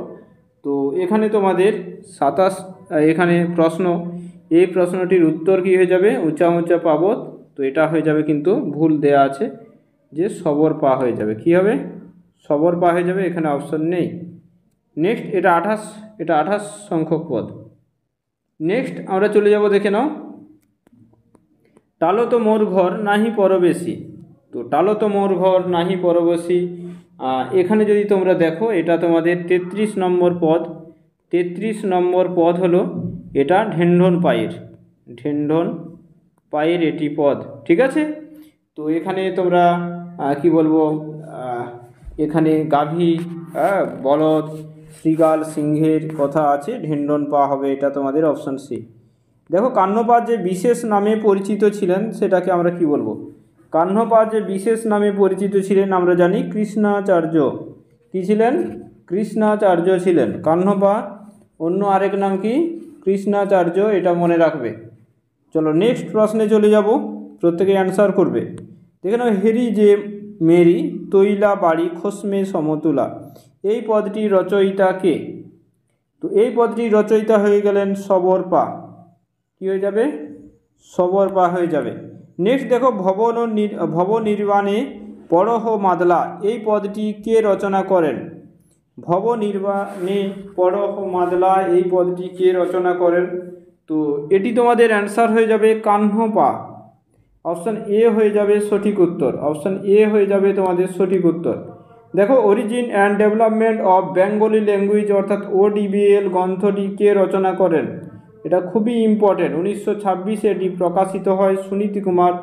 তো এখানে তোমাদের 27 এখানে প্রশ্ন, এই প্রশ্নটির উত্তর কি হয়ে যাবে? উঁচা উঁচা পাবত। তো এটা হয়ে যাবে কিন্তু ভুল দেয়া আছে যে সবর পা হয়ে যাবে। কি হবে? সবর পা হয়ে যাবে, এখানে অপশন নেই। নেক্সট এটা 28 সংখ্যক পদ। নেক্সট আমরা চলে যাব, দেখে নাও টালো তো মোর ঘর নাহি পরবেশী। তো টালো তো মোর ঘর নাহি পরবেশী, এখানে যদি তোমরা দেখো এটা তোমাদের 33 নম্বর পদ। 33 নম্বর পদ হলো এটা ঢেন্ঢন পায়ের এটি পদ। ঠিক আছে। তো এখানে তোমরা কি বলবো, এখানে গাভী, বলদ, শ্রীগাল সিংহের কথা আছে, ঢেন্ডন পা হবে এটা তোমাদের অপশান সি। দেখো কাহ্নপা যে বিশেষ নামে পরিচিত ছিলেন সেটাকে আমরা কি বলবো? কাহ্নপা যে বিশেষ নামে পরিচিত ছিলেন আমরা জানি কৃষ্ণাচার্য। কি ছিলেন? কৃষ্ণাচার্য ছিলেন কাহ্নপা। অন্য আরেক নাম কি? কৃষ্ণাচার্য, এটা মনে রাখবে। চলো নেক্সট প্রশ্নে চলে যাব, প্রত্যেকে অ্যান্সার করবে। দেখে নাও, হেরি যে মেরি তৈলা বাড়ি খসমে সমতুলা, এই পদটির রচয়িতা কে? তো এই পদটির রচয়িতা হয়ে গেলেন সবরপা। কি হয়ে যাবে? সবরপা হয়ে যাবে। নেক্সট দেখো, ভবনির্বাণে পড়হ মাদলা, এই পদটি কে রচনা করেন? ভবনির্বাণে পড়হ মাদলা, এই পদটি কে রচনা করেন? তো এটি তোমাদের অ্যান্সার হয়ে যাবে কাহ্নপা। অপশান এ হয়ে যাবে সঠিক উত্তর। অপশান এ হয়ে যাবে তোমাদের সঠিক উত্তর। দেখো, origin and development of Bengali language অর্থাৎ ODBL গ্রন্থটি কে রচনা করেন? এটা খুবই ইম্পর্টেন্ট। 1926 এটি প্রকাশিত হয় সুনীতি কুমার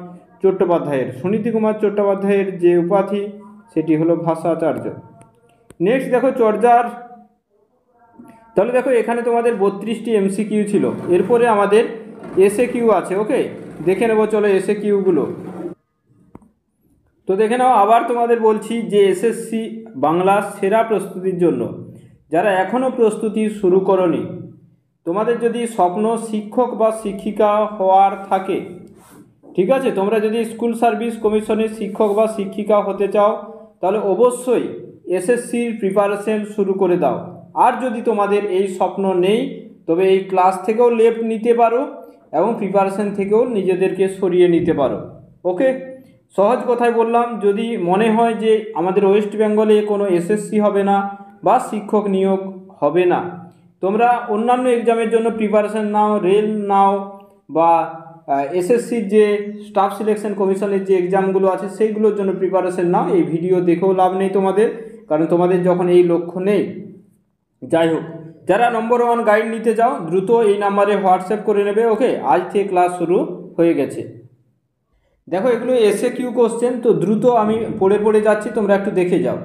চট্টোপাধ্যায়ের। সুনীতি কুমার চট্টোপাধ্যায়ের যে উপাধি সেটি হলো ভাষাচার্য। নেক্সট দেখো, চর্যার, তাহলে দেখো এখানে তোমাদের 32টি MCQ ছিল, এরপরে আমাদের SAQ আছে। ওকে, দেখে নেবো চলো SAQগুলো। তো দেখে নাও, আবার তোমাদের বলছি যে SSC বাংলা সেরা প্রস্তুতির জন্য যারা এখনও প্রস্তুতি শুরু করনি, তোমাদের যদি স্বপ্ন শিক্ষক বা শিক্ষিকা হওয়ার থাকে, ঠিক আছে, তোমরা যদি স্কুল সার্ভিস কমিশনের শিক্ষক বা শিক্ষিকা হতে চাও তাহলে অবশ্যই SSCর প্রিপারেশন শুরু করে দাও। আর যদি তোমাদের এই স্বপ্ন নেই তবে এই ক্লাস থেকেও লেফট নিতে পারো এবং প্রিপারেশন থেকেও নিজেদেরকে সরিয়ে নিতে পারো। ওকে, সহজ কথায় বললাম, যদি মনে হয় যে আমাদের ওয়েস্ট বেঙ্গলে কোনো SSC হবে না বা শিক্ষক নিয়োগ হবে না, তোমরা অন্যান্য এক্সামের জন্য প্রিপারেশন নাও, রেল নাও বা SSCর যে স্টাফ সিলেকশন কমিশনের যে এক্সামগুলো আছে সেইগুলোর জন্য প্রিপারেশন নাও। এই ভিডিও দেখেও লাভ নেই তোমাদের, কারণ তোমাদের যখন এই লক্ষ্য নেই। যাই হোক, যারা নম্বর 1 গাইড নিতে চাও দ্রুত এই নাম্বারে হোয়াটসঅ্যাপ করে নেবে। ওকে, আজ থেকে ক্লাস শুরু হয়ে গেছে। দেখো এগুলো SAQ কোশ্চেন, তো দ্রুত আমি পড়ে পড়ে যাচ্ছি, তোমরা একটু দেখে যাও।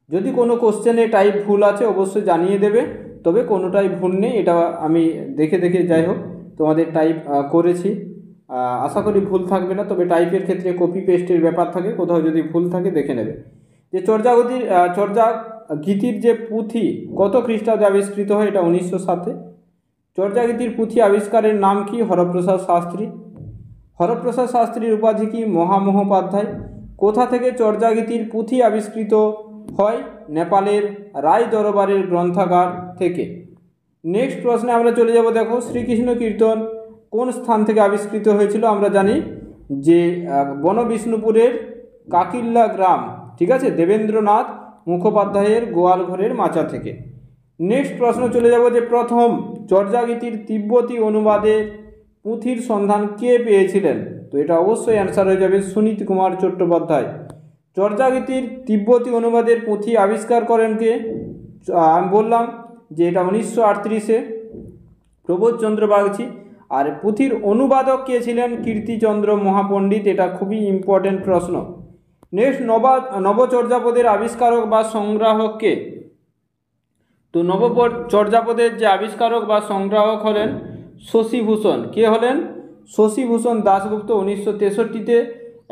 যদি কোনো কোশ্চেনে টাইপ ভুল আছে অবশ্যই জানিয়ে দেবে, তবে কোনোটাই ভুল নেই, এটা আমি দেখে দেখে যাই হোক তোমাদের টাইপ করেছি। আশা করি ভুল থাকবে না, তবে টাইপের ক্ষেত্রে কপি পেস্টের ব্যাপার থাকে, কোথাও যদি ভুল থাকে দেখে নেবে। যে চর্যাগীতির যে পুঁথি কত খ্রিস্টাব্দে আবিষ্কৃত হয়? এটা 1907। চর্যাগীতির পুঁথি আবিষ্কারের নাম কি? হরপ্রসাদ শাস্ত্রী। হরপ্রসাদ শাস্ত্রীর উপাধি কি? মহামহোপাধ্যায়। কোথা থেকে চর্যাগীতির পুঁথি আবিষ্কৃত হয়? নেপালের রায় দরবারের গ্রন্থাগার থেকে। নেক্সট প্রশ্নে আমরা চলে যাব। দেখো, শ্রীকৃষ্ণ কীর্তন কোন স্থান থেকে আবিষ্কৃত হয়েছিল? আমরা জানি যে বনবিষ্ণুপুরের কাকিল্লা গ্রাম, ঠিক আছে, দেবেন্দ্রনাথ মুখোপাধ্যায়ের গোয়ালঘরের মাচা থেকে। নেক্সট প্রশ্ন চলে যাব যে প্রথম চর্যাগীতির তিব্বতী অনুবাদের পুঁথির সন্ধান কে পেয়েছিলেন? তো এটা অবশ্যই অ্যান্সার হয়ে যাবে সুনীতি কুমার চট্টোপাধ্যায়। চর্যাগীতির তিব্বতী অনুবাদের পুঁথি আবিষ্কার করেন কে? আমি বললাম যে এটা 1938-এ প্রবোধচন্দ্র বাগচি। আর পুঁথির অনুবাদক কে ছিলেন? কীর্তিচন্দ্র মহাপণ্ডিত। এটা খুবই ইম্পর্টেন্ট প্রশ্ন। নেক্সট, নবচর্যাপদের আবিষ্কারক বা সংগ্রাহক কে? তো নবচর্যাপদের যে আবিষ্কারক বা সংগ্রাহক হলেন শশীভূষণ। কে হলেন? শশীভূষণ দাশগুপ্ত 1963-তে,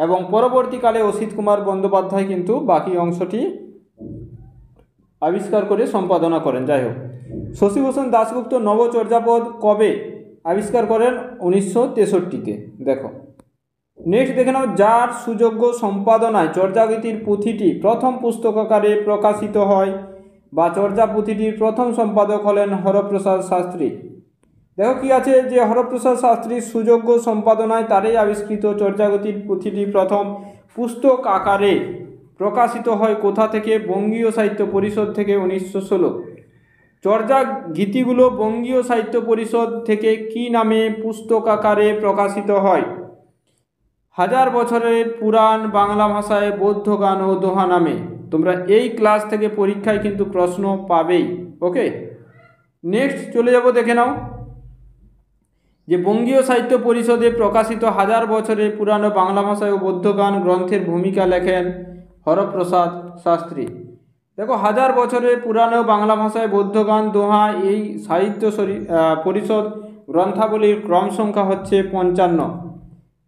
এবং পরবর্তীকালে অসিত কুমার বন্দ্যোপাধ্যায় কিন্তু বাকি অংশটি আবিষ্কার করে সম্পাদনা করেন। যাই হোক, শশীভূষণ দাশগুপ্ত নবচর্যাপদ কবে আবিষ্কার করেন? 1963-তে। দেখো নেক্সট দেখে নাও, যার সুযোগ্য সম্পাদনায় চর্যাগীতির পুঁথিটি প্রথম পুস্তকাকারে প্রকাশিত হয় বা চর্যা পুঁথিটির প্রথম সম্পাদক হলেন হরপ্রসাদ শাস্ত্রী। দেখো কি আছে যে হরপ্রসাদ শাস্ত্রীর সুযোগ্য সম্পাদনায় তারই আবিষ্কৃত চর্যাগীতির পুঁথিটি প্রথম পুস্তক আকারে প্রকাশিত হয় কোথা থেকে? বঙ্গীয় সাহিত্য পরিষদ থেকে 1916। চর্যাগীতিগুলো বঙ্গীয় সাহিত্য পরিষদ থেকে কি নামে পুস্তক আকারে প্রকাশিত হয়? 1000 বছরের পুরাণ বাংলা ভাষায় বৌদ্ধ গান ও দোহা নামে। তোমরা এই ক্লাস থেকে পরীক্ষায় কিন্তু প্রশ্ন পাবেই। ওকে, নেক্সট চলে যাব। দেখে নাও যে বঙ্গীয় সাহিত্য পরিষদে প্রকাশিত 1000 বছরের পুরানো বাংলা ভাষায় ও বৌদ্ধ গান গ্রন্থের ভূমিকা লেখেন হরপ্রসাদ শাস্ত্রী। দেখো, 1000 বছরের পুরানো বাংলা ভাষায় বৌদ্ধ গান দোহা এই সাহিত্য পরিষদ গ্রন্থাবলীর ক্রম সংখ্যা হচ্ছে 55।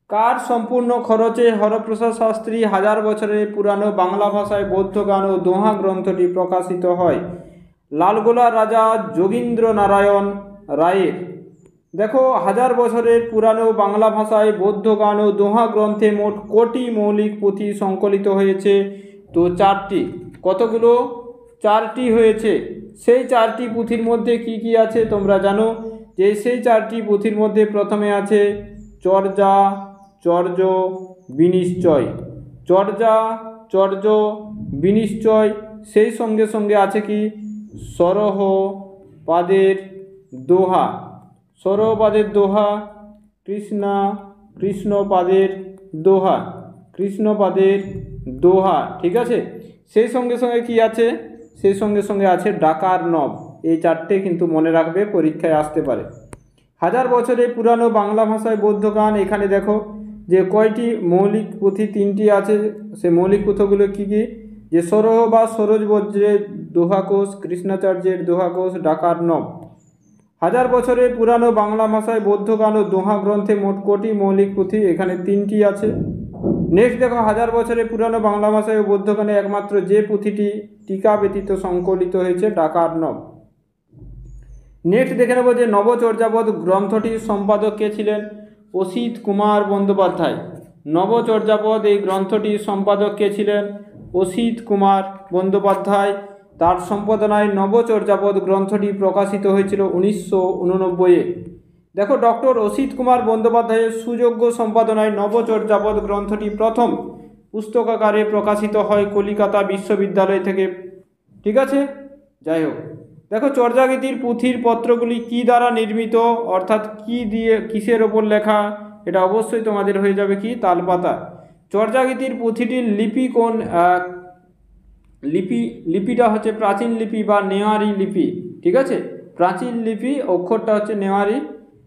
কার সম্পূর্ণ খরচে হরপ্রসাদ শাস্ত্রী 1000 বছরের পুরানো বাংলা ভাষায় বৌদ্ধ গান ও দোহা গ্রন্থটি প্রকাশিত হয়? লালগোলার রাজা যোগীন্দ্র নারায়ণ রায়ের। দেখো, 1000 বছরের পুরানো বাংলা ভাষায় বৌদ্ধ গান ও দোহা গ্রন্থে মোট কোটি মৌলিক পুঁথি সংকলিত হয়েছে? তো 4টি। কতগুলো? 4টি হয়েছে। সেই 4টি পুঁথির মধ্যে কি কি আছে তোমরা জানো? যে সেই 4টি পুঁথির মধ্যে প্রথমে আছে চর্যা, চর্য, বিনিশ্চয়। চর্যা, চর্য, বিনিশ্চয়। সেই সঙ্গে সঙ্গে আছে কি সরহ পাদের দোহা। সরহপাদের দোহা, কৃষ্ণপাদের দোহা, কৃষ্ণপাদের দোহা। ঠিক আছে। সেই সঙ্গে সঙ্গে কি আছে? সেই সঙ্গে সঙ্গে আছে ডাকার নব। এই 4টে কিন্তু মনে রাখবে, পরীক্ষায় আসতে পারে। 1000 বছরের পুরানো বাংলা ভাষায় বৌদ্ধ গান, এখানে দেখো যে কয়টি মৌলিক পুঁথি? 3টি আছে। সে মৌলিক পুঁথিগুলো কি কি? যে সরহ বা সরোজ বজ্রের দোহাকোষ, কৃষ্ণাচার্যের দোহাকোষ, ডাকার নব। 1000 বছরের পুরানো বাংলা ভাষায় বৌদ্ধ গান ও দোহা গ্রন্থে মোট কোটি মৌলিক পুঁথি? এখানে 3টি আছে। নেক্সট দেখো, 1000 বছরের পুরানো বাংলা ভাষায় ও বৌদ্ধ গানে একমাত্র যে পুঁথিটি টিকা ব্যতীত সংকলিত হয়েছে, ডাকার নব। নেক্সট দেখে নেব যে নবচর্যাপদ গ্রন্থটির সম্পাদক কে ছিলেন? অসিত কুমার বন্দ্যোপাধ্যায়। নবচর্যাপদ এই গ্রন্থটির সম্পাদক কে ছিলেন? অসিত কুমার বন্দ্যোপাধ্যায়। তার সম্পাদনায় নবচর্যাপদ গ্রন্থটি প্রকাশিত হয়েছিল 1989-এ। দেখো, ডক্টর অসিত কুমার বন্দ্যোপাধ্যায়ের সুযোগ্য সম্পাদনায় নবচর্যাপদ গ্রন্থটি প্রথম পুস্তকাকারে প্রকাশিত হয় কলিকাতা বিশ্ববিদ্যালয় থেকে। ঠিক আছে, যাই হোক। দেখো, চর্যাগীতির পুঁথির পত্রগুলি কি দ্বারা নির্মিত, অর্থাৎ কি দিয়ে, কিসের ওপর লেখা? এটা অবশ্যই তোমাদের হয়ে যাবে কি তালপাতা। চর্যাগীতির পুঁথিটির লিপি কোন? লিপিটা হচ্ছে প্রাচীন লিপি বা নেওয়ারি লিপি। ঠিক আছে, প্রাচীন লিপি, অক্ষরটা হচ্ছে নেওয়ারি।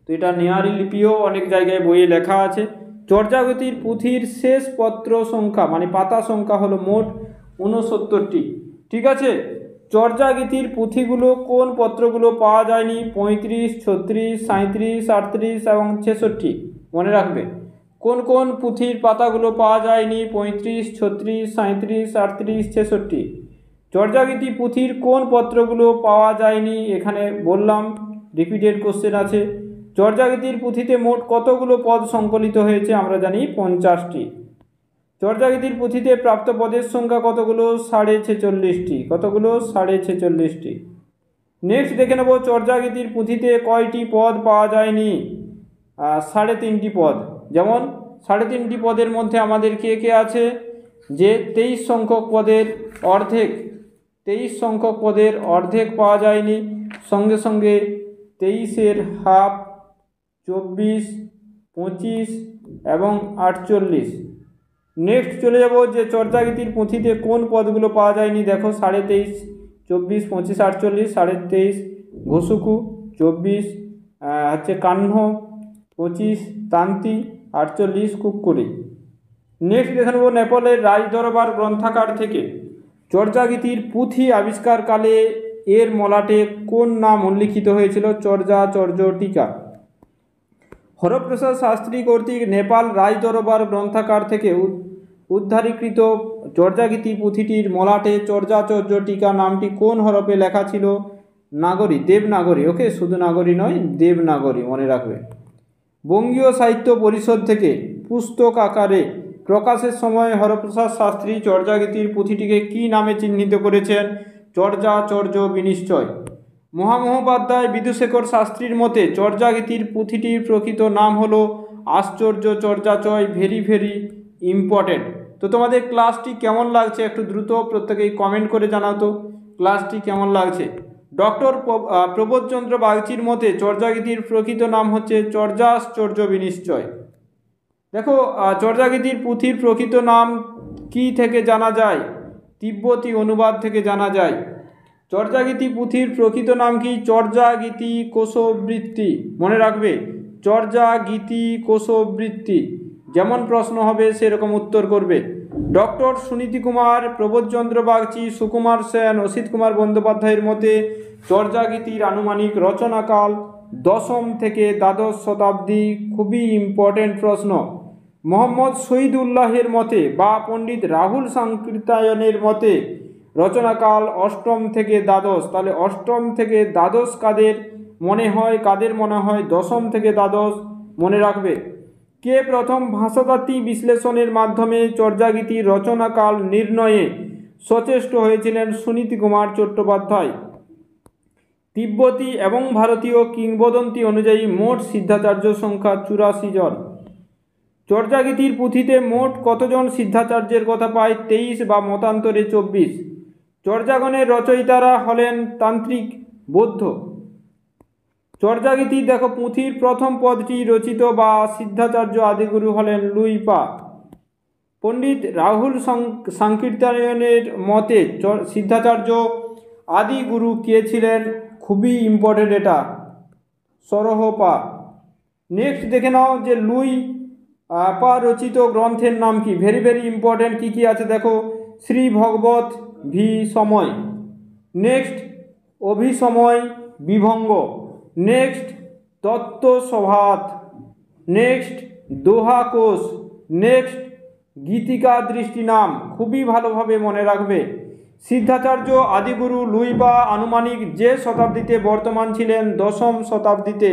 তো এটা নেওয়ারি লিপিও অনেক জায়গায় বইয়ে লেখা আছে। চর্যাগীতির পুঁথির শেষ পত্র সংখ্যা মানে পাতা সংখ্যা হলো মোট 69টি। ঠিক আছে। চর্যাগীতির পুঁথিগুলো কোন পত্রগুলো পাওয়া যায়নি? 35, 36, 37, 38 এবং 66। মনে রাখবে কোন কোন পুঁথির পাতাগুলো পাওয়া যায়নি? 35, 36, 37, 38, 66। চর্যাগীতি পুঁথির কোন পত্রগুলো পাওয়া যায়নি? এখানে বললাম, রিপিটেড কোশ্চেন আছে। চর্যাগীতির পুঁথিতে মোট কতগুলো পদ সংকলিত হয়েছে? আমরা জানি 50টি। চর্যাগীতির পুঁথিতে প্রাপ্ত পদের সংখ্যা কতগুলো? 46.5টি। কতগুলো? 46.5টি। নেক্সট দেখে নেব, চর্যাগীতির পুঁথিতে কয়টি পদ পাওয়া যায়নি? 3.5টি পদ। যেমন 3.5টি পদের মধ্যে আমাদের কে কে আছে? যে 23 সংখ্যক পদের অর্ধেক, 23 সংখ্যক পদের অর্ধেক পাওয়া যায়নি। সঙ্গে সঙ্গে 23-এর হাফ, 24, 25 এবং 48। নেক্সট চলে যাব যে চর্যাগীতির পুঁথিতে কোন পদগুলো পাওয়া যায়নি। দেখো, 23.5, 24, 25, 48, 23.5 ঘুসুকু, 24 হচ্ছে কাহ্ন, 25 তান্তি, 48 কুক্কুরি। নেক্সট দেখে নেব, নেপালের রাজদরবার গ্রন্থাগার থেকে চর্যাগীতির পুঁথি আবিষ্কারকালে এর মলাটে কোন নাম উল্লিখিত হয়েছিল? চর্যা, চর্য, টিকা। হরপ্রসাদ শাস্ত্রী কর্তৃক নেপাল রাজদরবার গ্রন্থাগার থেকে উদ্ধারীকৃত চর্যাগীতি পুঁথিটির মলাটে চর্যা, চর্য, টিকা নামটি কোন হরফে লেখা ছিল? নাগরী, দেবনাগরী। ওকে, শুধু নাগরী নয়, দেবনাগরী মনে রাখবে। বঙ্গীয় সাহিত্য পরিষদ থেকে পুস্তক আকারে প্রকাশের সময় হরপ্রসাদ শাস্ত্রী চর্যাগীতির পুঁথিটিকে কি নামে চিহ্নিত করেছেন? চর্যা, চর্য, বিনিশ্চয়। মহামহোপাধ্যায় বিদুশেখর শাস্ত্রীর মতে চর্যাগীতির পুঁথিটির প্রকৃত নাম হলো আশ্চর্য চর্যাচয়। Very very important. তো তোমাদের ক্লাসটি কেমন লাগছে একটু দ্রুত প্রত্যেকেই কমেন্ট করে জানাও তো ক্লাসটি কেমন লাগছে। ডক্টর প্রবোধচন্দ্র বাগচির মতে চর্যাগীতির প্রকৃত নাম হচ্ছে চর্যাশ্চর্য বিনিশ্চয়। দেখো, চর্যাগীতির পুঁথির প্রকৃত নাম কি থেকে জানা যায়? তিব্বতী অনুবাদ থেকে জানা যায়। চর্যাগীতি পুঁথির প্রকৃত নাম কি? চর্যাগীতি কোশবৃত্তি। মনে রাখবে, চর্যাগীতি কোশবৃত্তি। যেমন প্রশ্ন হবে সেরকম উত্তর করবে। ডক্টর সুনীতি কুমার, প্রবোধচন্দ্র বাগচি, সুকুমার সেন, অসিত কুমার বন্দ্যোপাধ্যায়ের মতে চর্যাগীতির আনুমানিক রচনাকাল দশম থেকে দ্বাদশ শতাব্দী। খুবই ইম্পর্টেন্ট প্রশ্ন। মোহাম্মদ শহীদুল্লাহের মতে বা পণ্ডিত রাহুল সাংকৃত্যায়নের মতে রচনাকাল অষ্টম থেকে দ্বাদশ। তাহলে অষ্টম থেকে দ্বাদশ কাদের মনে হয়, কাদের মনে হয় দশম থেকে দ্বাদশ? মনে রাখবে। কে প্রথম ভাষাতাত্ত্বিক বিশ্লেষণের মাধ্যমে চর্যাগীতির রচনাকাল নির্ণয়ে সচেষ্ট হয়েছিলেন? সুনীতি কুমার চট্টোপাধ্যায়। তিব্বতী এবং ভারতীয় কিংবদন্তি অনুযায়ী মোট সিদ্ধাচার্য সংখ্যা 84 জন। চর্যাগীতির পুঁথিতে মোট কতজন সিদ্ধাচার্যের কথা পায়? 23 বা মতান্তরে 24। চর্যাগণের রচয়িতারা হলেন তান্ত্রিক বৌদ্ধ। চর্যাগীতি দেখো পুঁথির প্রথম পদটি রচিত বা সিদ্ধাচার্য আদিগুরু হলেন লুইপা। পণ্ডিত রাহুল সাংকৃত্যায়নের মতে সিদ্ধাচার্য আদিগুরু কে ছিলেন? খুবই ইম্পর্টেন্ট এটা, সরহপা। নেক্সট দেখে নাও যে লুই পা রচিত গ্রন্থের নাম কি? Very very important. কি কি আছে দেখো, শ্রী ভগবত ভি সময়, নেক্সট অভিসময় বিভঙ্গ, নেক্সট তত্ত্ব সভাত, নেক্সট দোহা কোষ, নেক্সট গীতিকা দৃষ্টি নাম। খুবই ভালোভাবে মনে রাখবে। সিদ্ধাচার্য আদিগুরু লুইপা আনুমানিক যে শতাব্দীতে বর্তমান ছিলেন? দশম শতাব্দীতে।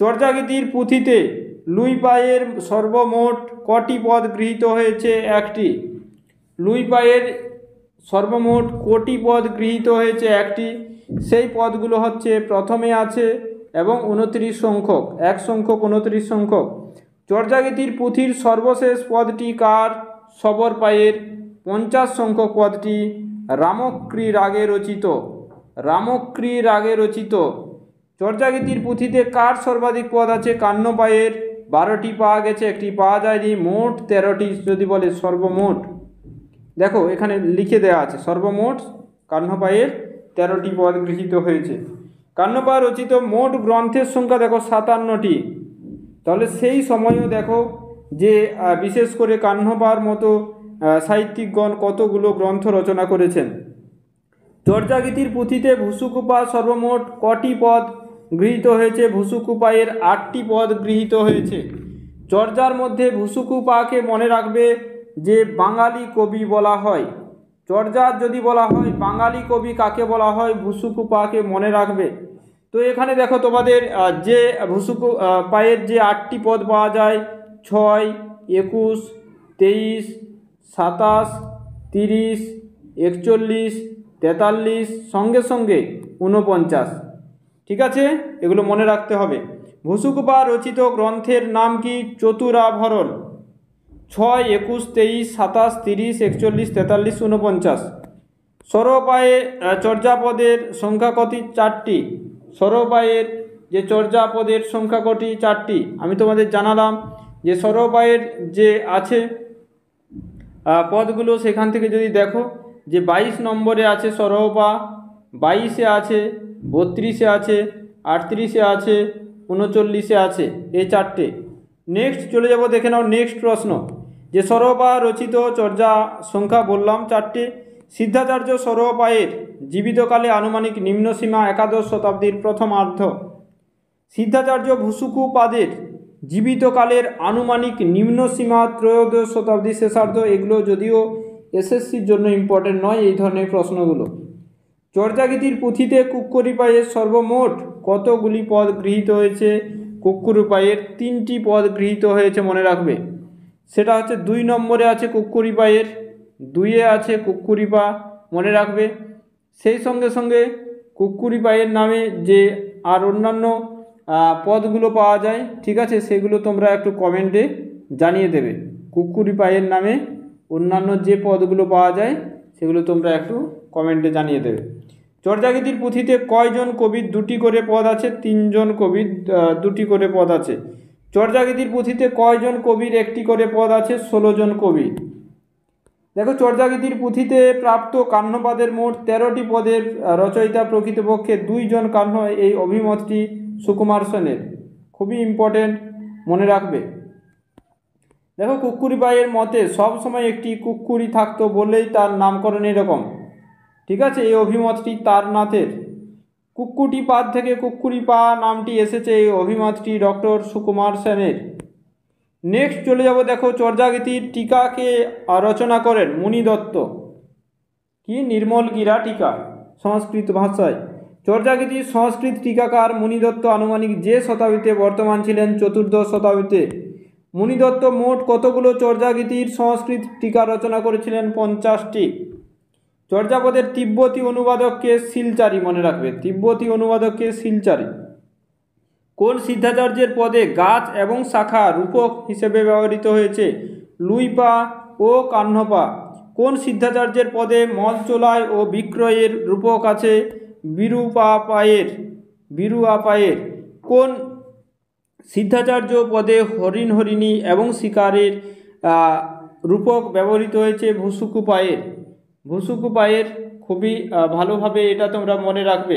চর্যাগীতির পুঁথিতে লুইপায়ের সর্বমোট কটি পদ গৃহীত হয়েছে? একটি। লুইপায়ের সর্বমোট কোটি পদ গৃহীত হয়েছে? একটি। সেই পদগুলো হচ্ছে প্রথমে আছে এবং 29 সংখ্যক, এক সংখ্যক 29 সংখ্যক। চর্যাগীতির পুঁথির সর্বশেষ পদটি কার? সবরপায়ের। 50 সংখ্যক পদটি রামক্রী রাগে রচিত, রামক্রী রাগে রচিত। চর্যাগীতির পুঁথিতে কার সর্বাধিক পদ আছে? কান্নপায়ের। 12টি পাওয়া গেছে, একটি পাওয়া যায়নি। মোট 13টি যদি বলে সর্বমোট, দেখো এখানে লিখে দেওয়া আছে সর্বমোট কান্নপায়ের 13টি পদ গৃহীত হয়েছে। কান্নপা রচিত মোট গ্রন্থের সংখ্যা দেখো 57টি। তাহলে সেই সময়ও দেখো যে বিশেষ করে কান্নপার মতো সাহিত্যিকগণ কতগুলো গ্রন্থ রচনা করেছেন। চর্যাগীতির পুঁথিতে ভুসুকুপা সর্বমোট কটি পদ গৃহীত হয়েছে? ভুসুকুপায়ের 8টি পদ গৃহীত হয়েছে। চর্যার মধ্যে ভুসুকুপাকে মনে রাখবে যে বাঙালি কবি বলা হয়। চর্যার যদি বলা হয় বাঙালি কবি কাকে বলা হয়? ভুসুকুপাকে মনে রাখবে। তো এখানে দেখো তোমাদের যে ভুসুকুপায়ের যে 8টি পদ পাওয়া যায় 6, 21, 23, 27, 30, 41, 43, সঙ্গে সঙ্গে 49। ঠিক আছে, এগুলো মনে রাখতে হবে। ভুসুকুপা রচিত গ্রন্থের নাম কি? চতুরাভরণ। 6, 21, 23, 27, 30, 41, 43, 49। সরপায়ে চর্যাপদের সংখ্যা কটি? 4টি। সরপায়ের যে চর্যাপদের সংখ্যা কটি? 4টি। আমি তোমাদের জানালাম যে সরপায়ের যে আছে পদগুলো, সেখান থেকে যদি দেখো যে 22 নম্বরে আছে সরপা, 22-এ আছে, 32-এ আছে, 38-এ আছে, 39-এ আছে, এই 4টে। নেক্সট চলে যাব, দেখে নাও নেক্সট প্রশ্ন যে সরপা রচিত চর্যা সংখ্যা বললাম 4টে। সিদ্ধাচার্য সরপায়ের জীবিতকালে আনুমানিক নিম্নসীমা একাদশ শতাব্দীর প্রথমার্ধ। সিদ্ধাচার্য ভুসুকুপাদের জীবিতকালের আনুমানিক নিম্নসীমা ত্রয়োদশ শতাব্দীর শেষার্ধ। এগুলো যদিও এসএসসির জন্য ইম্পর্টেন্ট নয় এই ধরনের প্রশ্নগুলো। চর্যাগীতির পুঁথিতে কুক্কুরিপায়ের সর্বমোট কতগুলি পদ গৃহীত হয়েছে? কুক্কুরিপায়ের 3টি পদ গৃহীত হয়েছে, মনে রাখবে। সেটা হচ্ছে 2 নম্বরে আছে কুক্কুরিপায়ের, 2-এ আছে কুক্কুরিপা, মনে রাখবে। সেই সঙ্গে সঙ্গে কুক্কুরিপায়ের নামে যে আর অন্যান্য পদগুলো পাওয়া যায়, ঠিক আছে, সেগুলো তোমরা একটু কমেন্টে জানিয়ে দেবে। কুক্কুরিপায়ের নামে অন্যান্য যে পদগুলো পাওয়া যায় সেগুলো তোমরা একটু কমেন্টে জানিয়ে দেবে। চর্যাগীতির পুঁথিতে কয়জন কবির 2টি করে পদ আছে? 3 জন কবির 2টি করে পদ আছে। চর্যাগীতির পুঁথিতে কয়জন কবির 1টি করে পদ আছে? 16 জন কবি। দেখো চর্যাগীতির পুঁথিতে প্রাপ্ত কান্নপাদের মোট 13টি পদের রচয়িতা প্রকৃতপক্ষে 2 জন কান্ন। এই অভিমতটি সুকুমার সেনের। খুবই ইম্পর্টেন্ট, মনে রাখবে। দেখো কুক্কুরি পায়ের মতে সব সময় একটি কুক্কুরি থাকতো বলেই তার নামকরণ এরকম। ঠিক আছে, এই অভিমতটি তারনাথের। কুক্কুটি পাদ থেকে কুক্কুরি পা নামটি এসেছে, এই অভিমতটি ডক্টর সুকুমার সেনের। নেক্সট চলে যাব, দেখো চর্যাগীতির টিকাকে রচনা করেন মুনি দত্ত। কি নির্মলগিরা টিকা সংস্কৃত ভাষায়। চর্যাগীতির সংস্কৃত টিকাকার মুনি দত্ত আনুমানিক যে শতাব্দীতে বর্তমান ছিলেন চতুর্দশ শতাব্দীতে। মুনি দত্ত মোট কতগুলো চর্যাগীতির সংস্কৃত টিকা রচনা করেছিলেন? 50টি। চর্যাপদের তিব্বতী অনুবাদককে শিলচারি, মনে রাখবে তিব্বতী অনুবাদককে শিলচারি। কোন সিদ্ধাচার্যের পদে গাছ এবং শাখা রূপক হিসেবে ব্যবহৃত হয়েছে? লুইপা ও কাহ্নপা। কোন সিদ্ধাচার্যের পদে মলচোলায় ও বিক্রয়ের রূপক আছে? বিরুয়াপায়ের। কোন সিদ্ধাচার্য পদে হরিণ হরিণী এবং শিকারের রূপক ব্যবহৃত হয়েছে? ভুসুকুপায়ের। খুবই ভালোভাবে এটা তোমরা মনে রাখবে।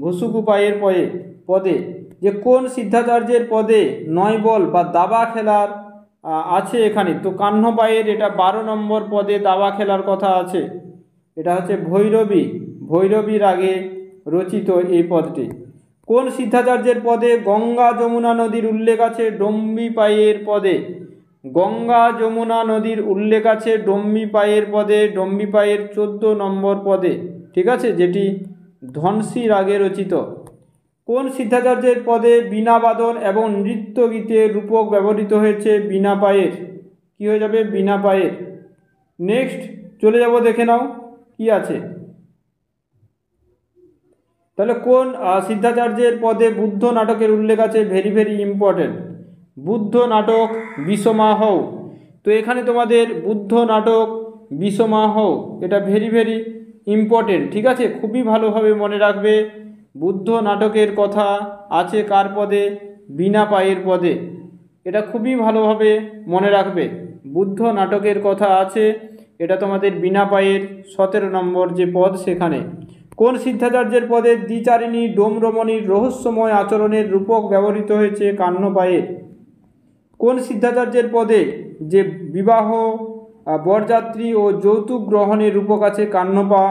ভুসুকুপায়ের পদে। যে কোন সিদ্ধাচার্যের পদে নয়বল বা দাবা খেলার আছে এখানে? তো কাহ্নপায়ের, এটা 12 নম্বর পদে দাবা খেলার কথা আছে। এটা হচ্ছে ভৈরবী রাগে রচিত এই পদটি। কোন সিদ্ধাচার্যের পদে গঙ্গা যমুনা নদীর উল্লেখ আছে? ডম্বিপায়ের পদে। গঙ্গা যমুনা নদীর উল্লেখ আছে ডম্বিপায়ের পদে, ডম্বিপায়ের 14 নম্বর পদে। ঠিক আছে, যেটি ধনসি রাগে রচিত। কোন সিদ্ধাচার্যের পদে বীণাবাদন এবং নৃত্য গীতের রূপক ব্যবহৃত হয়েছে? বীণাপায়ের। কি হয়ে যাবে? বীণাপায়ের। নেক্সট চলে যাব, দেখে নাও কি আছে। তাহলে কোন সিদ্ধাচার্যের পদে বুদ্ধ নাটকের উল্লেখ আছে? ভেরি ভেরি ইম্পর্টেন্ট, বুদ্ধ নাটক বিষমাহ। তো এখানে তোমাদের বুদ্ধ নাটক বিষমাহ, এটা ভেরি ভেরি ইম্পর্টেন্ট। ঠিক আছে, খুবই ভালোভাবে মনে রাখবে। বুদ্ধ নাটকের কথা আছে কার পদে? বীণাপায়ের পদে। এটা খুবই ভালোভাবে মনে রাখবে। বুদ্ধ নাটকের কথা আছে, এটা তোমাদের বীণাপায়ের 17 নম্বর যে পদ সেখানে। কোন সিদ্ধাচার্যের পদে দ্বিচারিণী ডোমরমণীর রহস্যময় আচরণের রূপক ব্যবহৃত হয়েছে? কাহ্নপায়ের। কোন সিদ্ধাচার্যের পদে যে বিবাহ, বরযাত্রী ও যৌতুক গ্রহণের রূপক আছে? কাহ্নপা।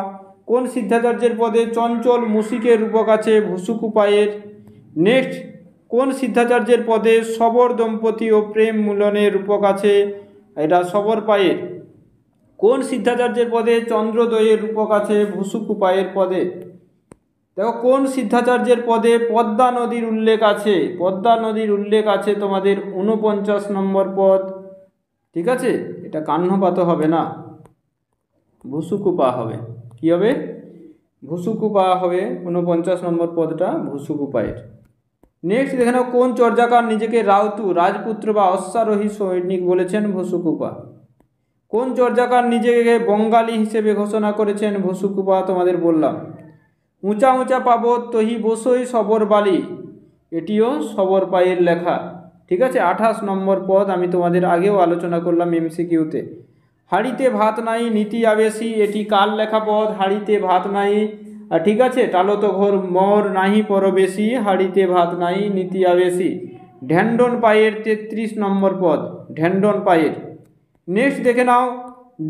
কোন সিদ্ধাচার্যের পদে চঞ্চল মুশিকের রূপক আছে? ভুসুকুপায়ের। নেক্সট, কোন সিদ্ধাচার্যের পদে শবর দম্পতি ও প্রেম মিলনের রূপক আছে? এটা শবরপায়ের। কোন সিদ্ধাচার্যের পদে চন্দ্রোদয়ের রূপক আছে? ভুসুকুপায়ের পদে। দেখো কোন সিদ্ধাচার্যের পদে পদ্মা নদীর উল্লেখ আছে? পদ্মা নদীর উল্লেখ আছে তোমাদের 49 নম্বর পদ। ঠিক আছে, এটা কাহ্নপাত হবে না, ভুসুকুপা হবে। কি হবে? ভুসুকুপা হবে 49 নম্বর পদটা ভুসুকুপায়ের। নেক্সট দেখে নাও, কোন চর্যাকার নিজেকে রাউতু, রাজপুত্র বা অশ্বারোহী সৈনিক বলেছেন? ভুসুকুপা। কোন চর্যাকার নিজেকে বঙ্গালী হিসেবে ঘোষণা করেছেন? ভুসুকুপা তোমাদের বললাম। উঁচা উঁচা পাবত তহি বসই সবর বালি, এটিও সবরপায়ের লেখা। ঠিক আছে, 28 নম্বর পদ আমি তোমাদের আগেও আলোচনা করলাম এমসিকিউতে। হাড়িতে ভাত নাই নীতি আবেশি, এটি কার লেখা পদ? হাড়িতে ভাত নাই। ঠিক আছে, টালত ঘোর মর নাহি পরবেশি, হাড়িতে ভাত নাই নীতি আবেশি। ঢ্যান্ডন পায়ের 33 নম্বর পদ, ঢ্যান্ডন পায়ের। নেক্সট দেখে নাও,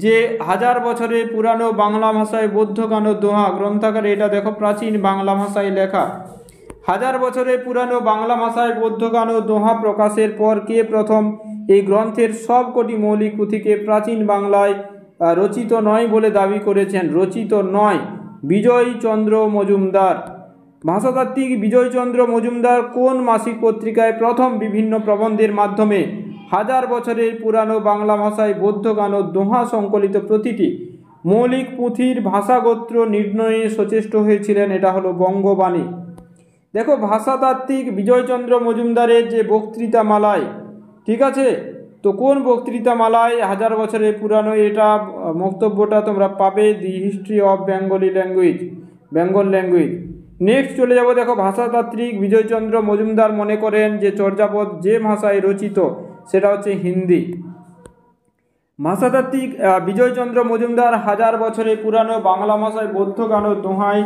যে 1000 বছরের পুরানো বাংলা ভাষায় বৌদ্ধগান ও দোহা গ্রন্থাগারে, এটা দেখো প্রাচীন বাংলা ভাষায় লেখা। 1000 বছরের পুরানো বাংলা ভাষায় বৌদ্ধগান ও দোহা প্রকাশের পর কে প্রথম এই গ্রন্থের সবকটি মৌলিক পুঁথিকে প্রাচীন বাংলায় রচিত নয় বলে দাবি করেছেন? রচিত নয়, বিজয়চন্দ্র মজুমদার। ভাষাতাত্ত্বিক বিজয়চন্দ্র মজুমদার কোন মাসিক পত্রিকায় প্রথম বিভিন্ন প্রবন্ধের মাধ্যমে 1000 বছরের পুরানো বাংলা ভাষায় বৌদ্ধগান ও দোহা সংকলিত প্রতিটি মৌলিক পুঁথির ভাষাগোত্র নির্ণয়ে সচেষ্ট হয়েছিলেন? এটা হলো বঙ্গবাণী। দেখো ভাষাতাত্ত্বিক বিজয়চন্দ্র মজুমদারের যে বক্তৃতামালায়, ঠিক আছে, তো কোন বক্তৃতামালায় 1000 বছরের পুরানো এটা বক্তব্যটা তোমরা পাবে? দি history of Bengal language. Next চলে যাব, দেখো ভাষাতাত্ত্বিক বিজয়চন্দ্র মজুমদার মনে করেন যে চর্যাপদ যে ভাষায় রচিত সেটা হচ্ছে হিন্দি। ভাষাতাত্ত্বিক বিজয়চন্দ্র মজুমদার 1000 বছরের পুরানো বাংলা ভাষায় বৌদ্ধগান ও দোহায়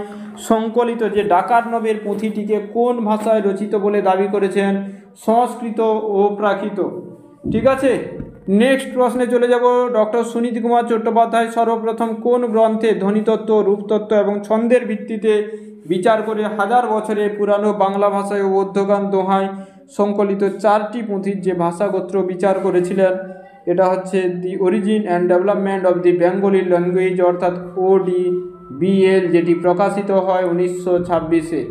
সংকলিত যে ডাকার্ণবের পুঁথিটিকে কোন ভাষায় রচিত বলে দাবি করেছেন? সংস্কৃত ও প্রাকৃত। ঠিক আছে, নেক্সট প্রশ্নে চলে যাব। ডক্টর সুনীতি কুমার চট্টোপাধ্যায় সর্বপ্রথম কোন গ্রন্থে ধ্বনিতত্ত্ব, রূপতত্ত্ব এবং ছন্দের ভিত্তিতে বিচার করে হাজার বছরের পুরানো বাংলা ভাষায় ও বৌদ্ধগান দোহায় সংকলিত 4টি পুঁথির যে ভাষাগোত্র বিচার করেছিলেন? এটা হচ্ছে দি origin and development of the Bengali language, অর্থাৎ ODBL, যেটি প্রকাশিত হয় 1926-এ।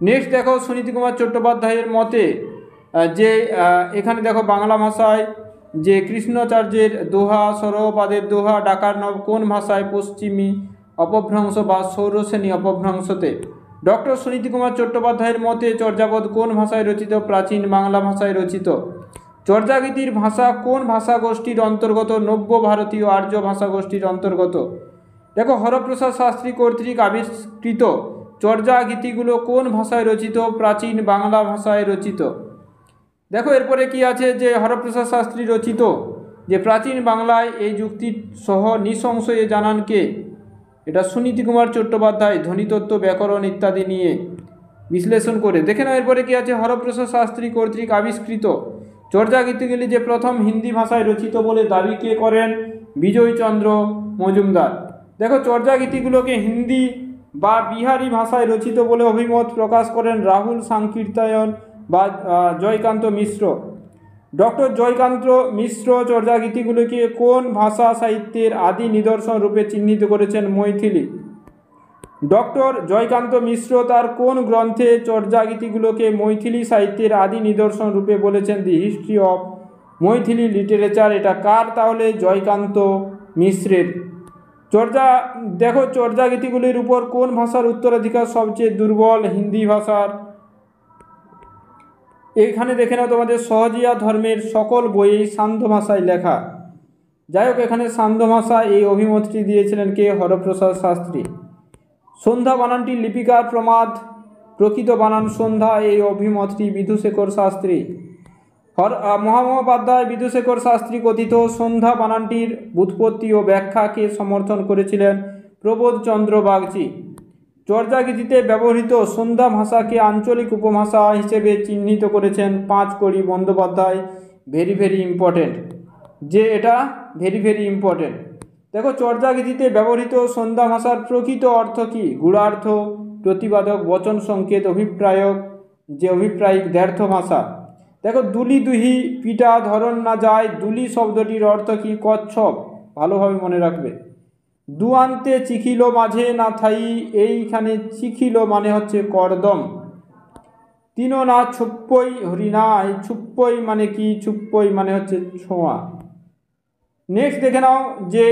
নেক্সট দেখো, সুনীতি কুমার চট্টোপাধ্যায়ের মতে যে এখানে দেখো বাংলা ভাষায় যে কৃষ্ণাচার্যের দোহা, সরোপাদের দোহা ডাকার নব কোন ভাষায়? পশ্চিমী অপভ্রংশ বা সৌরসেনী অপভ্রংশতে। ডক্টর সুনীতি কুমার চট্টোপাধ্যায়ের মতে চর্যাপদ কোন ভাষায় রচিত? প্রাচীন বাংলা ভাষায় রচিত। চর্যাগীতির ভাষা কোন ভাষা গোষ্ঠীর অন্তর্গত? নব্য ভারতীয় আর্য ভাষা গোষ্ঠীর অন্তর্গত। দেখো, হরপ্রসাদ শাস্ত্রী কর্তৃক আবিষ্কৃত চর্যাগীতিগুলো কোন ভাষায় রচিত? প্রাচীন বাংলা ভাষায় রচিত। দেখো এরপরে কি আছে, যে হরপ্রসাদ শাস্ত্রী রচিত যে প্রাচীন বাংলায় এই যুক্তি সহ নিঃসংশয়ে জানান কে? এটা সুনীতি কুমার চট্টোপাধ্যায় ধ্বনিতত্ত্ব, ব্যাকরণ ইত্যাদি নিয়ে বিশ্লেষণ করে। দেখে নাও এরপরে কি আছে, হরপ্রসাদ শাস্ত্রী কর্তৃক আবিষ্কৃত চর্যাগীতিগুলি যে প্রথম হিন্দি ভাষায় রচিত বলে দাবি কে করেন? বিজয়চন্দ্র মজুমদার। দেখো, চর্যাগীতিগুলোকে হিন্দি বা বিহারি ভাষায় রচিত বলে অভিমত প্রকাশ করেন রাহুল সাংকীর্তায়ন বা জয়কান্ত মিশ্র। ডক্টর জয়কান্ত মিশ্র চর্যাগীতিগুলিকে কোন ভাষা সাহিত্যের আদি নিদর্শন রূপে চিহ্নিত করেছেন? মৈথিলি। ডক্টর জয়কান্ত মিশ্র তার কোন গ্রন্থে চর্যাগীতিগুলোকে মৈথিলি সাহিত্যের আদি নিদর্শন রূপে বলেছেন? দি হিস্ট্রি অফ মৈথিলি লিটারেচার। এটা কার? তাহলে জয়কান্ত মিশ্রের। দেখো, চর্যাগীতিগুলির উপর কোন ভাষার উত্তরাধিকার সবচেয়ে দুর্বল? হিন্দি ভাষার। এখানে দেখে নাও, তোমাদের সহজিয়া ধর্মের সকল বইয়েই সান্ধ্য ভাষায় লেখা। যাই হোক, এখানে সান্ধ্য ভাষা এই অভিমতটি দিয়েছিলেন কে? হরপ্রসাদ শাস্ত্রী। সন্ধ্যা বানানটি লিপিকার প্রমাদ, প্রকৃত বানান সন্ধ্যা, এই অভিমতটি বিধুশেখর শাস্ত্রী। মহামহোপাধ্যায় বিধুশেখর শাস্ত্রী কথিত সন্ধ্যা বানানটির ব্যুৎপত্তি ও ব্যাখ্যাকে সমর্থন করেছিলেন প্রবোধচন্দ্র বাগচি। চর্যাগীতিতে ব্যবহৃত সন্ধ্যা ভাষাকে আঞ্চলিক উপভাষা হিসেবে চিহ্নিত করেছেন Panchkari Bandyopadhyay. Very very important, যে এটা ভেরি ভেরি ইম্পর্টেন্ট। দেখো, চর্যাগীতিতে ব্যবহৃত সন্ধ্যা ভাষার প্রকৃত অর্থ কী? গূঢ়ার্থ, প্রতিবাদক, বচন সংকেত, অভিপ্রায়ক, যে অভিপ্রায়িক দ্ব্যর্থ ভাষা। দেখো, দুলি দুহি পিটা ধরন না যায়, দুলি শব্দটির অর্থ কী? কচ্ছপ। ভালোভাবে মনে রাখবে। দুয়ান্তে চিখিল মাঝে না থাই, এইখানে চিখিল মানে হচ্ছে করদম। তিনো না ছুপ্পই হরিণায়, ছুপ্পই মানে কি? ছুপ্পই মানে হচ্ছে ছোঁয়া। নেক্সট দেখে নাও, যে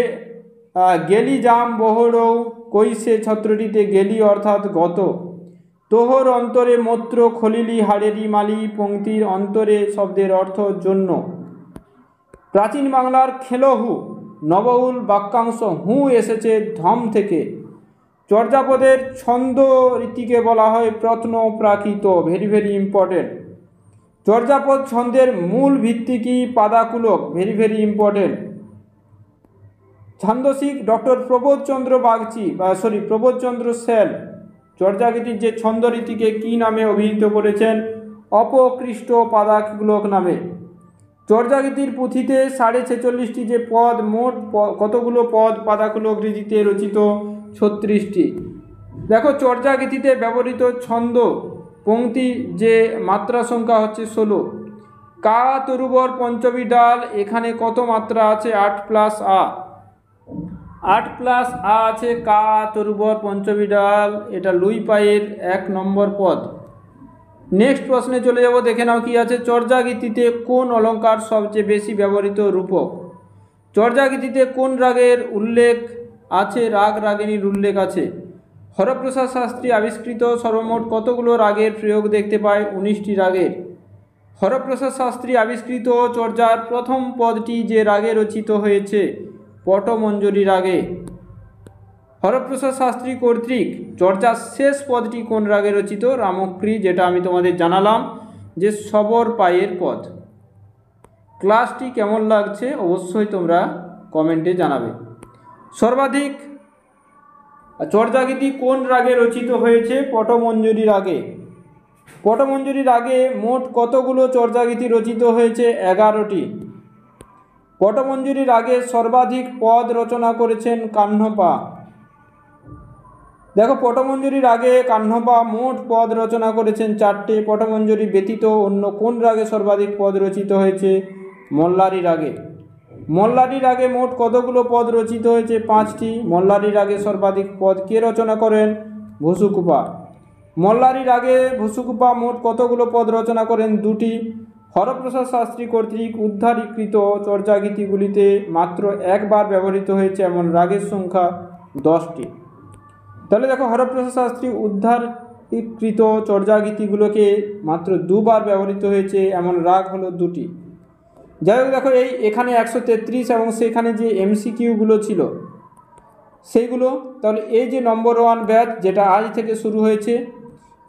গেলি জাম বহরৌ কৈশে ছত্রটিতে গেলি অর্থাৎ গত। তোহর অন্তরে মূত্র খলিলি হাড়েরি মালি, পংক্তির অন্তরে শব্দের অর্থ জন্য। প্রাচীন বাংলার খেলহু নবউল বাক্যাংশ হু এসেছে ধম থেকে। চর্যাপদের ছন্দ রীতিকে বলা হয় প্রত্ন Prakrit. Very very important. Charyapada ছন্দের মূল ভিত্তি কি? পাদাকুলক। Very very important. ছান্দসিক ডক্টর প্রবোধচন্দ্র বাগচি প্রবোধচন্দ্র সেন চর্যাগীতির যে ছন্দরীতিকে কি নামে অভিহিত করেছেন? অপকৃষ্ট পাদাকুলক নামে। চর্যাগীতির পুঁথিতে 46.5টি যে পদ, মোট কতগুলো পদ পাদাকুলক রীতিতে রচিত? 36টি। দেখো, চর্যাগীতিতে ব্যবহৃত ছন্দ পংক্তি যে মাত্রা সংখ্যা হচ্ছে 16। কা তরুবর পঞ্চমী ডাল, এখানে কত মাত্রা আছে? 8+আ। 8+আ আছে কা তরুবর পঞ্চমী ডাল, এটা লুই পায়ের 1 নম্বর পদ। নেক্সট প্রশ্নে চলে যাব, দেখে নাও কি আছে। চর্যাগীতিতে কোন অলঙ্কার সবচেয়ে বেশি ব্যবহৃত রূপক? চর্যাগীতিতে কোন রাগের উল্লেখ আছে? রাগ রাগিনীর উল্লেখ আছে। হরপ্রসাদ শাস্ত্রী আবিষ্কৃত সর্বমোট কতগুলো রাগের প্রয়োগ দেখতে পায়? 19টি রাগের। হরপ্রসাদ শাস্ত্রী আবিষ্কৃত চর্যার প্রথম পদটি যে রাগে রচিত হয়েছে? পটমঞ্জরি রাগে। হরপ্রসাদ শাস্ত্রী কর্তৃক চর্যার শেষ পদটি কোন রাগে রচিত? রামক্রী, যেটা আমি তোমাদের জানালাম যে সবর পায়ের পদ। ক্লাসটি কেমন লাগছে অবশ্যই তোমরা কমেন্টে জানাবে। সর্বাধিক চর্যাগীতি কোন রাগে রচিত হয়েছে? পটমঞ্জরি রাগে। পটমঞ্জরি রাগে মোট কতগুলো চর্যাগীতি রচিত হয়েছে? 11টি। পটমঞ্জুরির আগে সর্বাধিক পদ রচনা করেছেন কাহ্নপা। দেখো, পটমঞ্জুরির আগে কাহ্নপা মোট পদ রচনা করেছেন 4টে। পটমঞ্জুরি ব্যতীত অন্য কোন রাগে সর্বাধিক পদ রচিত হয়েছে? মল্লারি রাগে। মল্লারির আগে মোট কতগুলো পদ রচিত হয়েছে? 5টি। মল্লারির আগে সর্বাধিক পদ কে রচনা করেন? ভুসুকুপা। মল্লারির আগে ভুসুকুপা মোট কতগুলো পদ রচনা করেন? 2টি। হরপ্রসাদ শাস্ত্রী কর্তৃক উদ্ধারীকৃত চর্যাগীতিগুলিতে মাত্র একবার ব্যবহৃত হয়েছে এমন রাগের সংখ্যা 10টি। তাহলে দেখো, হরপ্রসাদ শাস্ত্রী উদ্ধারীকৃত চর্যাগীতিগুলোকে মাত্র 2বার ব্যবহৃত হয়েছে এমন রাগ হলো 2টি। যাই হোক, দেখো এখানে 133 এবং সেখানে যে MCQগুলো ছিল সেইগুলো, তাহলে এই যে নম্বর 1 ব্যাচ যেটা আজ থেকে শুরু হয়েছে,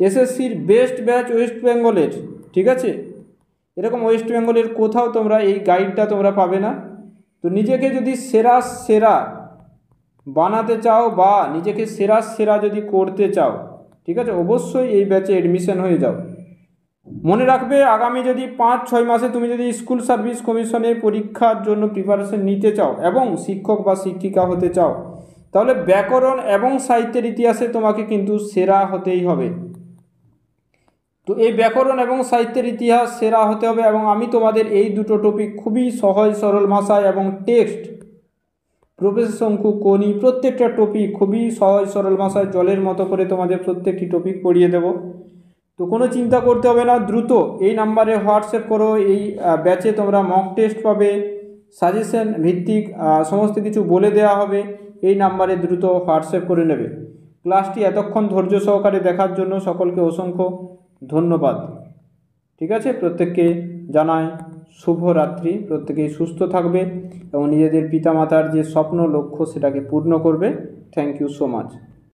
এসএসসির বেস্ট ব্যাচ ওয়েস্ট বেঙ্গলের, ঠিক আছে? এরকম ওয়েস্ট বেঙ্গলের কোথাও তোমরা এই গাইডটা তোমরা পাবে না। তো নিজেকে যদি সেরা বানাতে চাও বা নিজেকে সেরা যদি করতে চাও, ঠিক আছে, অবশ্যই এই ব্যাচে এডমিশন হয়ে যাও। মনে রাখবে, আগামী যদি 5-6 মাসে তুমি যদি স্কুল সার্ভিস কমিশনের পরীক্ষার জন্য প্রিপারেশন নিতে চাও এবং শিক্ষক বা শিক্ষিকা হতে চাও, তাহলে ব্যাকরণ এবং সাহিত্যের ইতিহাসে তোমাকে কিন্তু সেরা হতেই হবে। তো এই ব্যাকরণ এবং সাহিত্যের ইতিহাস সেরা হতে হবে, এবং আমি তোমাদের এই দুটো টপিক খুবই সহজ সরল ভাষায় এবং টেক্সট, প্রফেসর শঙ্কু, কোনি, প্রত্যেকটা টপিক খুবই সহজ সরল ভাষায় জলের মতো করে তোমাদের প্রত্যেকটি টপিক পড়িয়ে দেব। তো কোনো চিন্তা করতে হবে না, দ্রুত এই নাম্বারে হোয়াটসঅ্যাপ করো। এই ব্যাচে তোমরা মক টেস্ট পাবে, সাজেশন ভিত্তিক সমস্ত কিছু বলে দেওয়া হবে। এই নাম্বারে দ্রুত হোয়াটসঅ্যাপ করে নেবে। ক্লাসটি এতক্ষণ ধৈর্য সহকারে দেখার জন্য সকলকে অসংখ্য ধন্যবাদ। ঠিক আছে, প্রত্যেককে জানাই শুভরাত্রি। প্রত্যেকেই সুস্থ থাকবে এবং নিজেদের পিতামাতার যে স্বপ্ন লক্ষ্য সেটাকে পূর্ণ করবে। Thank you so much.